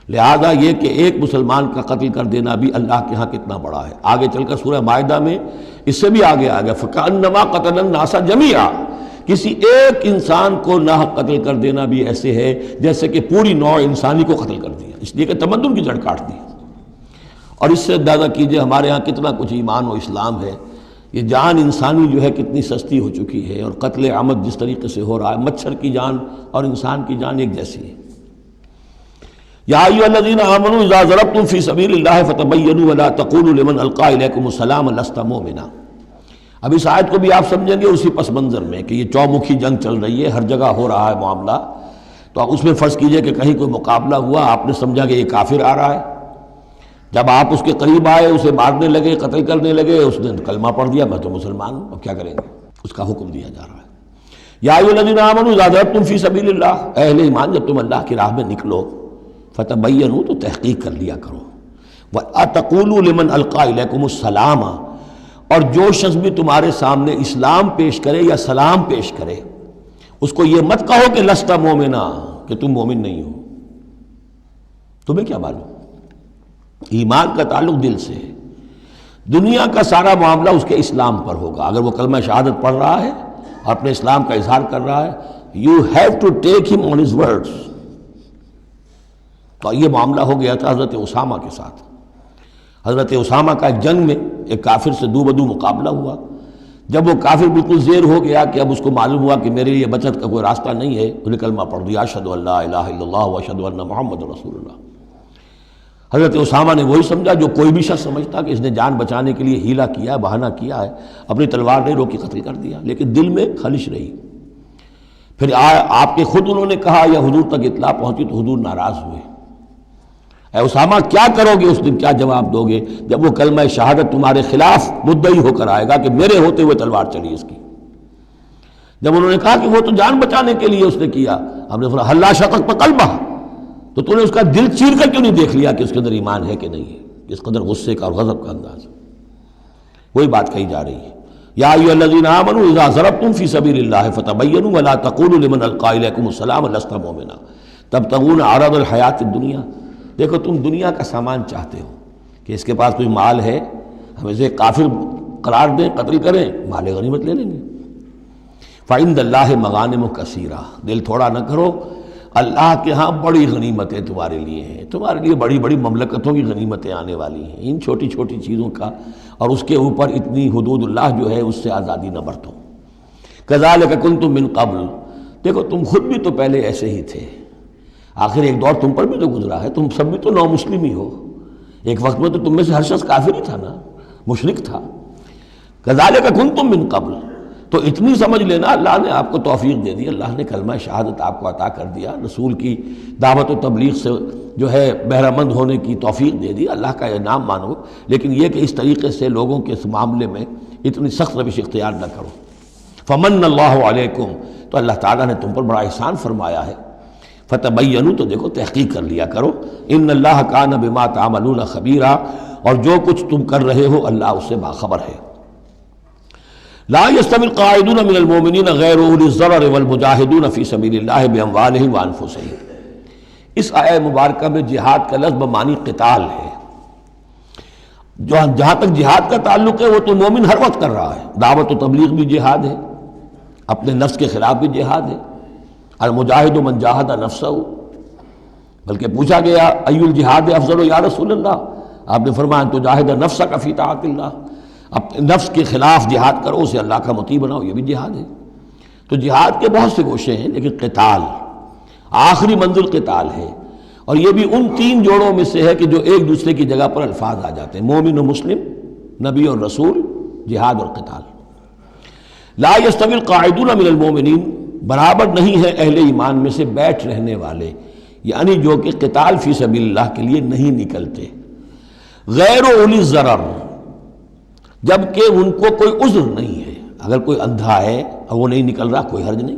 لہذا یہ کہ ایک مسلمان کا قتل کر دینا بھی اللہ کے ہاں کتنا بڑا ہے۔ آگے چل کر سورہ مائدہ میں اس سے بھی آگے آ گیا، فَكَأَنَّمَا قَتَلَ النَّاسَ جَمِيعًا، کسی ایک انسان کو ناحق قتل کر دینا بھی ایسے ہے جیسے کہ پوری نوع انسانی کو قتل کر دیا، اس لیے کہ تمدن کی جڑ کاٹ دی۔ اور اس سے اندازہ کیجئے ہمارے ہاں کتنا کچھ ایمان و اسلام ہے، یہ جان انسانی جو ہے کتنی سستی ہو چکی ہے، اور قتل عمد جس طریقے سے ہو رہا ہے، مچھر کی جان اور انسان کی جان ایک جیسی ہے۔ یا ایھا الذین آمنوا اذا ضربتم فی سبیل اللہ فتبینوا ولا تقولوا لمن القی الیکم السلام لست مؤمنا۔ اب اس آیت کو بھی آپ سمجھیں گے اسی پس منظر میں کہ یہ چومکھی جنگ چل رہی ہے، ہر جگہ ہو رہا ہے معاملہ، تو اس میں فرض کیجئے کہ کہیں کوئی مقابلہ ہوا، آپ نے سمجھا کہ یہ کافر آ رہا ہے، جب آپ اس کے قریب آئے، اسے مارنے لگے، قتل کرنے لگے، اس نے کلمہ پڑھ دیا، میں تو مسلمان ہوں، اب کیا کریں گے؟ اس کا حکم دیا جا رہا ہے۔ یا ایھا الذین آمنوا اذا ضربتم فی سبیل اللہ، اہل ایمان جب تم اللہ کی راہ میں نکلو، فتبینوا، تو تحقیق کر لیا کرو، وَأَتَقُولُوا لِمَنْ أَلْقَى إِلَيْكُمُ السَّلَامَ، اور جو شخص بھی تمہارے سامنے اسلام پیش کرے یا سلام پیش کرے، اس کو یہ مت کہو کہ لست مومنا، کہ تم مومن نہیں ہو، تمہیں کیا معلوم؟ ایمان کا تعلق دل سے ہے، دنیا کا سارا معاملہ اس کے اسلام پر ہوگا۔ اگر وہ کلمہ شہادت پڑھ رہا ہے اور اپنے اسلام کا اظہار کر رہا ہے، یو ہیو ٹو ٹیک ہم آن ہز ورڈز۔ تو یہ معاملہ ہو گیا تھا حضرت اسامہ کے ساتھ۔ حضرت اسامہ کا ایک جنگ میں ایک کافر سے دو بدو مقابلہ ہوا، جب وہ کافر بالکل زیر ہو گیا کہ اب اس کو معلوم ہوا کہ میرے لیے بچت کا کوئی راستہ نہیں ہے، انہیں کلمہ پڑھ دیا، اشہد ان لا الہ الا اللہ واشہد ان محمد رسول اللہ۔ حضرت اسامہ نے وہی سمجھا جو کوئی بھی شخص سمجھتا کہ اس نے جان بچانے کے لیے ہیلہ کیا ہے، بہانہ کیا ہے، اپنی تلوار نہیں روکی، قتل کر دیا، لیکن دل میں خلش رہی۔ پھر آپ کے خود انہوں نے کہا یا حضور تک اطلاع پہنچی تو حضور ناراض ہوئے، اے اسامہ کیا کرو گے اس دن، کیا جواب دو گے جب وہ کلمہ شہادت تمہارے خلاف مدعی ہو کر آئے گا کہ میرے ہوتے ہوئے تلوار چلی اس کی۔ جب انہوں نے کہا کہ وہ تو جان بچانے کے لیے اس نے کیا، ہم نے فرمایا حلا شقق بقلبہ، تو تو نے اس کا دل چیر کر کیوں نہیں دیکھ لیا کہ اس کے اندر ایمان ہے کہ نہیں ہے؟ اس قدر غصے کا اور غضب کا انداز، وہی بات کہی جا رہی ہے۔ یا ایھا الذین آمنوا اذا ضربتم فی سبیل اللہ فتبینوا ولا تقولوا لمن القی الیکم السلام لست مؤمنا تبتغون عرض الحیات الدنیا۔ دیکھو تم دنیا کا سامان چاہتے ہو کہ اس کے پاس کوئی مال ہے، ہم اسے کافر قرار دیں، قتل کریں، مال غنیمت لے لیں گے۔ فعند اللہ مغانم کثیرہ، دل تھوڑا نہ کرو، اللہ کے ہاں بڑی غنیمتیں تمہارے لیے ہیں، تمہارے لیے بڑی بڑی مملکتوں کی غنیمتیں آنے والی ہیں، ان چھوٹی چھوٹی چیزوں کا اور اس کے اوپر اتنی حدود اللہ جو ہے اس سے آزادی نہ برتو۔ کذالک کنتم من قبل، دیکھو تم خود بھی تو پہلے ایسے ہی تھے، آخر ایک دور تم پر بھی تو گزرا ہے، تم سب بھی تو نو مسلم ہی ہو، ایک وقت میں تو تم میں سے ہر شخص کافر ہی تھا نا، مشرک تھا۔ کذالک کنتم من قبل، تو اتنی سمجھ لینا اللہ نے آپ کو توفیق دے دی، اللہ نے کلمہ شہادت آپ کو عطا کر دیا، رسول کی دعوت و تبلیغ سے جو ہے بہرہ مند ہونے کی توفیق دے دی، اللہ کا انعام مانو، لیکن یہ کہ اس طریقے سے لوگوں کے اس معاملے میں اتنی سخت روش اختیار نہ کرو۔ فمن اللہ علیکم، تو اللہ تعالیٰ نے تم پر بڑا احسان فرمایا ہے۔ فتبینوا، تو دیکھو تحقیق کر لیا کرو، ان اللہ کان بما تعملون خبیرا، اور جو کچھ تم کر رہے ہو اللہ اس سے باخبر ہے۔ لا يستوي القاعدون من المؤمنین غیر اولی الضرر والمجاہدون فی سبیل اللہ باموالہم وانفسہم۔ اس آیہ مبارکہ میں جہاد کا لفظ بمعنی قتال ہے، جہاں تک جہاد کا تعلق ہے وہ تو مومن ہر وقت کر رہا ہے، دعوت و تبلیغ بھی جہاد ہے، اپنے نفس کے خلاف بھی جہاد ہے، المجاہد من جاہد نفسہ، بلکہ پوچھا گیا ای الجہاد افضل یا رسول اللہ، آپ نے فرمایا تو جاہد نفسک فی طاعت اللہ، اپنے نفس کے خلاف جہاد کرو، اسے اللہ کا مطیع بناؤ، یہ بھی جہاد ہے۔ تو جہاد کے بہت سے گوشے ہیں، لیکن قتال آخری منزل قتال ہے، اور یہ بھی ان تین جوڑوں میں سے ہے کہ جو ایک دوسرے کی جگہ پر الفاظ آ جاتے ہیں، مومن و مسلم، نبی اور رسول، جہاد اور قتال۔ لا یستوی القاعدون من المؤمنین، برابر نہیں ہے اہل ایمان میں سے بیٹھ رہنے والے، یعنی جو کہ قتال فی سبیل اللہ کے لیے نہیں نکلتے، غیر اولی الضرر، جبکہ ان کو کوئی عذر نہیں ہے۔ اگر کوئی اندھا ہے اور وہ نہیں نکل رہا، کوئی حرج نہیں،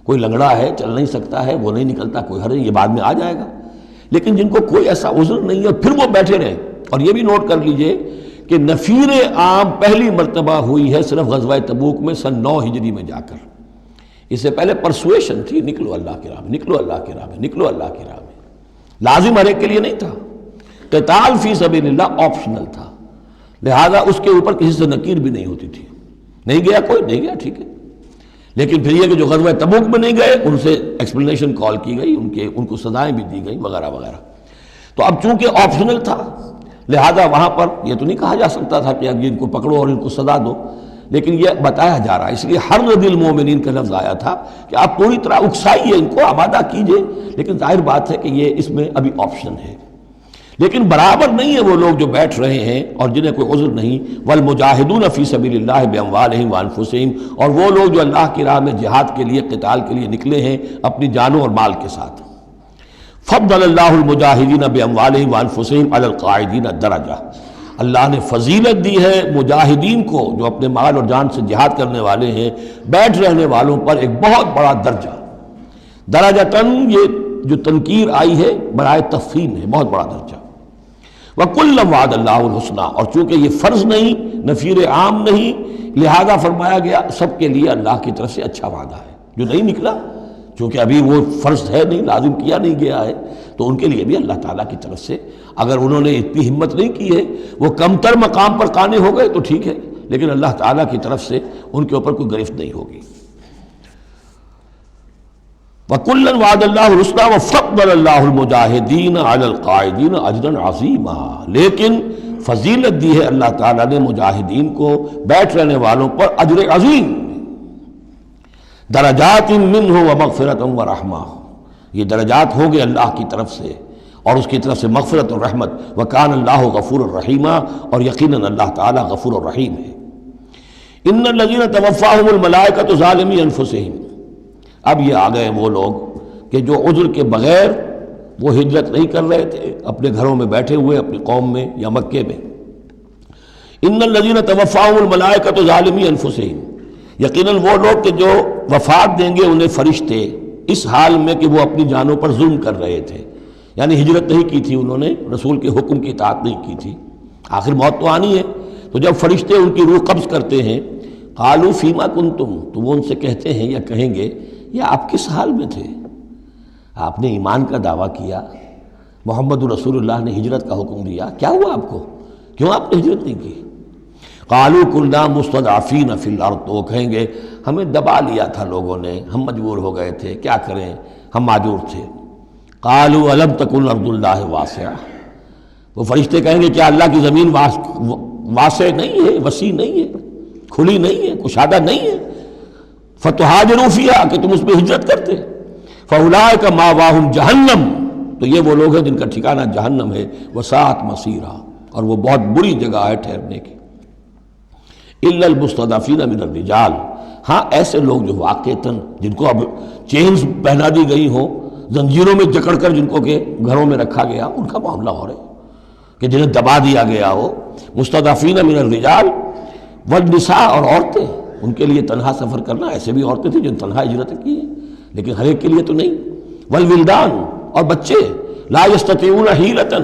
کوئی لنگڑا ہے چل نہیں سکتا ہے وہ نہیں نکلتا، کوئی حرج نہیں، یہ بعد میں آ جائے گا۔ لیکن جن کو کوئی ایسا عذر نہیں ہے پھر وہ بیٹھے رہیں، اور یہ بھی نوٹ کر لیجئے کہ نفیر عام پہلی مرتبہ ہوئی ہے صرف غزوہ تبوک میں سن 9 ہجری میں جا کر، اس سے پہلے پرسویشن تھی، نکلو اللہ کی راہ میں، نکلو اللہ کی راہ میں، نکلو اللہ کی راہ میں، لازم ہر ایک کے لیے نہیں تھا۔ قتال فی سبیل اللہ آپشنل تھا، لہذا اس کے اوپر کسی سے نکیر بھی نہیں ہوتی تھی، نہیں گیا کوئی، نہیں گیا ٹھیک ہے، لیکن پھر یہ کہ جو غزوہ تبوک میں نہیں گئے ان سے ایکسپلینیشن کال کی گئی، ان کو سزائیں بھی دی گئیں وغیرہ وغیرہ۔ تو اب چونکہ آپشنل تھا لہذا وہاں پر یہ تو نہیں کہا جا سکتا تھا کہ اب ان کو پکڑو اور ان کو سزا دو، لیکن یہ بتایا جا رہا ہے، اس لیے حرض المومنین کا لفظ آیا تھا کہ آپ پوری طرح اکسائیے، ان کو آمادہ کیجئے، لیکن ظاہر بات ہے کہ یہ اس میں ابھی آپشن ہے۔ لیکن برابر نہیں ہے وہ لوگ جو بیٹھ رہے ہیں اور جنہیں کوئی عذر نہیں، والمجاہدون فی سبیل اللہ باموالہم وانفسہم، اور وہ لوگ جو اللہ کی راہ میں جہاد کے لیے، قتال کے لیے نکلے ہیں اپنی جانوں اور مال کے ساتھ۔ فضل اللہ المجاہدین باموالہم وانفسہم علی القاعدین درجہ، اللہ نے فضیلت دی ہے مجاہدین کو جو اپنے مال اور جان سے جہاد کرنے والے ہیں، بیٹھ رہنے والوں پر ایک بہت بڑا درجہ۔ درجتاً یہ جو تنکیر آئی ہے برائے تفخیم ہے، بہت بڑا درجہ۔ وَكُلًّا وَعَدَ اللَّهُ الْحُسْنَىٰ، اور چونکہ یہ فرض نہیں، نفیر عام نہیں، لہذا فرمایا گیا سب کے لیے اللہ کی طرف سے اچھا وعدہ ہے۔ جو نہیں نکلا چونکہ ابھی وہ فرض ہے نہیں، لازم کیا نہیں گیا ہے، تو ان کے لیے بھی اللہ تعالیٰ کی طرف سے اگر انہوں نے اتنی ہمت نہیں کی ہے، وہ کمتر مقام پر قانے ہو گئے تو ٹھیک ہے، لیکن اللہ تعالیٰ کی طرف سے ان کے اوپر کوئی گرفت نہیں ہوگی۔ وَكُلًّا وَعَدَ اللَّهُ الْحُسْنَىٰ وَفَضَّلَ اللَّهُ الْمُجَاهِدِينَ عَلَى الْقَاعِدِينَ أَجْرًا عَظِيمًا، لیکن فضیلت دی ہے اللہ تعالیٰ نے مجاہدین کو بیٹھ رہنے والوں پر اجر عظیم، درجات منہ ومغفرۃ ورحمہ، یہ درجات ہوں گے اللہ کی طرف سے اور اس کی طرف سے مغفرت اور رحمت، وکان اللہ غفور الرحیمہ، اور یقیناً اللہ تعالیٰ غفور الرحیم ہے۔ ان الذین توفاہم الملائکۃ ظالمی انفسہم، اب یہ آ گئے وہ لوگ کہ جو عذر کے بغیر وہ ہجرت نہیں کر رہے تھے، اپنے گھروں میں بیٹھے ہوئے اپنی قوم میں یا مکے میں۔ ان الذین توفاہم الملائکۃ ظالمی انفسہم، یقیناً وہ لوگ کہ جو وفات دیں گے انہیں فرشتے اس حال میں کہ وہ اپنی جانوں پر ظلم کر رہے تھے، یعنی ہجرت نہیں کی تھی انہوں نے، رسول کے حکم کی اطاعت نہیں کی تھی، آخر موت تو آنی ہے، تو جب فرشتے ان کی روح قبض کرتے ہیں، قالوا فیما کنتم، تو وہ ان سے کہتے ہیں یا کہیں گے یا آپ کس حال میں تھے؟ آپ نے ایمان کا دعویٰ کیا، محمد رسول اللہ نے ہجرت کا حکم دیا، کیا ہوا آپ کو؟ کیوں آپ نے ہجرت نہیں کی؟ قالوا كنا مستضعفین فی الارض، تو وہ کہیں گے ہمیں دبا لیا تھا لوگوں نے، ہم مجبور ہو گئے تھے، کیا کریں، ہم معذور تھے۔ قالوا الم تکن ارض اللہ واسعہ، وہ فرشتے کہیں گے کیا اللہ کی زمین واسع نہیں ہے، وسیع نہیں ہے، کھلی نہیں ہے، کشادہ نہیں ہے، فتہاجروا فیہا، کہ تم اس میں ہجرت کرتے، فاولئک مأواہم جہنم، تو یہ وہ لوگ ہیں جن کا ٹھکانہ جہنم ہے، وساءت مصیرا، اور وہ بہت بری جگہ ہے ٹھہرنے کی۔ الا المستضعفین من الرجال، ہاں ایسے لوگ جو واقعتاً جن کو اب چینز پہنا دی گئی ہوں، زنجیروں میں جکڑ کر جن کو کہ گھروں میں رکھا گیا، ان کا معاملہ ہو رہا ہے کہ جنہیں دبا دیا گیا ہو۔ مستضعفین من الرجال والنساء، اور عورتیں، ان کے لیے تنہا سفر کرنا، ایسے بھی عورتیں تھیں جن تنہا ہجرت کی ہے لیکن ہر ایک کے لیے تو نہیں۔ والولدان، اور بچے، لا یستطیعون حیلۃ،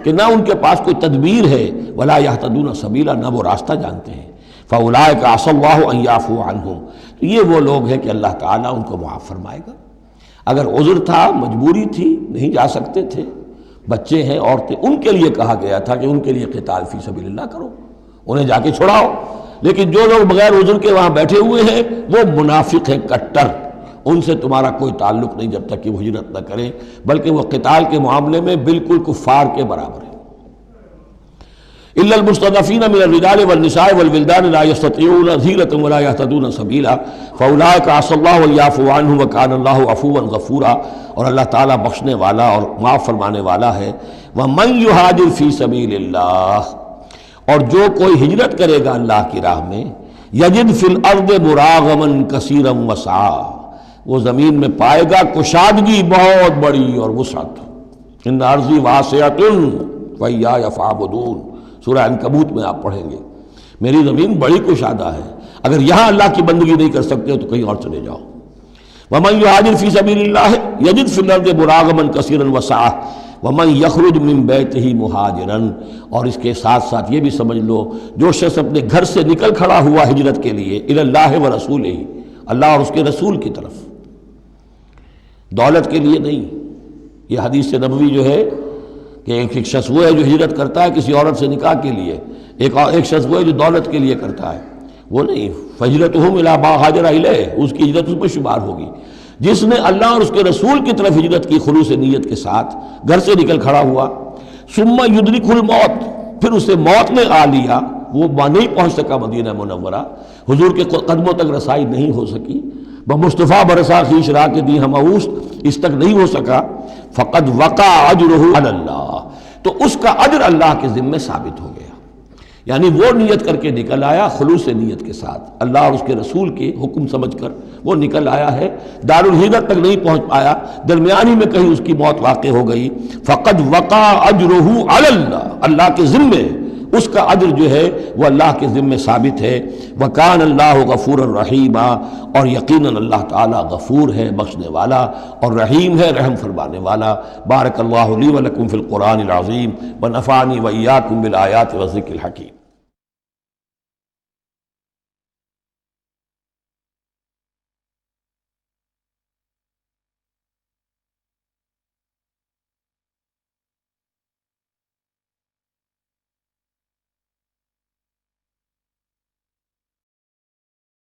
کہ نہ ان کے پاس کوئی تدبیر ہے، ولا یہتدون سبیلا، نہ وہ راستہ جانتے ہیں۔ فاولئک عسى اللہ ان یعفو عنہم، تو یہ وہ لوگ ہیں کہ اللہ تعالیٰ ان کو معاف فرمائے گا۔ اگر عذر تھا، مجبوری تھی، نہیں جا سکتے تھے، بچے ہیں، عورتیں، ان کے لیے کہا گیا تھا کہ ان کے لیے قتال فی سبیل اللہ کرو، انہیں جا کے چھڑاؤ، لیکن جو لوگ بغیر عذر کے وہاں بیٹھے ہوئے ہیں وہ منافق ہیں کٹر، ان سے تمہارا کوئی تعلق نہیں جب تک کہ وہ ہجرت نہ کریں، بلکہ وہ قتال کے معاملے میں بالکل کفار کے برابر ہیں۔ الا المستضعفین من الرجال والنساء والولدان لا يستطيعون حیلۃ ولا يهتدون سبیلا فاولئک عسى الله ان يعفو عنهم وكان الله عفوا غفورا، اور اللہ تعالیٰ بخشنے والا اور معاف فرمانے والا ہے۔ ومن يهاجر في سبيل اللہ، اور جو کوئی ہجرت کرے گا اللہ کی راہ میں، یجد فی الارض مراغما کثیرا وسعا، وہ زمین میں پائے گا کشادگی بہت بڑی اور وسعت۔ ان ارضی واسعۃ فإیایا فاعبدون، سورہ عنکبوت میں آپ پڑھیں گے، میری زمین بڑی کشادہ ہے، اگر یہاں اللہ کی بندگی نہیں کر سکتے تو کہیں اور چلے جاؤ۔ ومن یہاجر فی سبیل اللہ یجد فی الارض مراغما کثیرا وسعا ومن یخرج من بیتہ مہاجرا، اور اس کے ساتھ ساتھ یہ بھی سمجھ لو جو شخص اپنے گھر سے نکل کھڑا ہوا ہجرت کے لیے، الی اللہ ورسولہ، اللہ اور اس کے رسول کی طرف، دولت کے لیے نہیں۔ یہ حدیث نبوی جو ہے کہ ایک شخص وہ ہے جو ہجرت کرتا ہے کسی عورت سے نکاح کے لیے، ایک شخص وہ ہے جو دولت کے لیے کرتا ہے، وہ نہیں۔ فہجرتہم الی ما ہاجر الیہ، اس کی ہجرت اس میں شمار ہوگی۔ جس نے اللہ اور اس کے رسول کی طرف ہجرت کی خلوص نیت کے ساتھ، گھر سے نکل کھڑا ہوا، ثم یدرکہ الموت، پھر اسے موت نے آ لیا، وہ نہیں پہنچ سکا مدینہ منورہ، حضور کے قدموں تک رسائی نہیں ہو سکی، بمصطفیٰ برسا خویش راہ کے دی ہماؤس، اس تک نہیں ہو سکا، فقد وقع اجرہ علی اللہ، تو اس کا اجر اللہ کے ذمہ ثابت ہو گیا۔ یعنی وہ نیت کر کے نکل آیا خلوص نیت کے ساتھ، اللہ اور اس کے رسول کے حکم سمجھ کر وہ نکل آیا ہے، دار الہجرت تک نہیں پہنچ پایا، درمیانی میں کہیں اس کی موت واقع ہو گئی، فقد وقع اجرہ علی اللہ، اللہ کے ذمے اس کا اجر جو ہے وہ اللہ کے ذمے ثابت ہے۔ وکان اللہ غفورا رحیما، اور یقیناً اللہ تعالیٰ غفور ہے، بخشنے والا، اور رحیم ہے، رحم فرمانے والا۔ بارک اللہ لی ولکم فی القرآن العظیم ونفعنی وإیاکم بالآیات والذکر الحکیم۔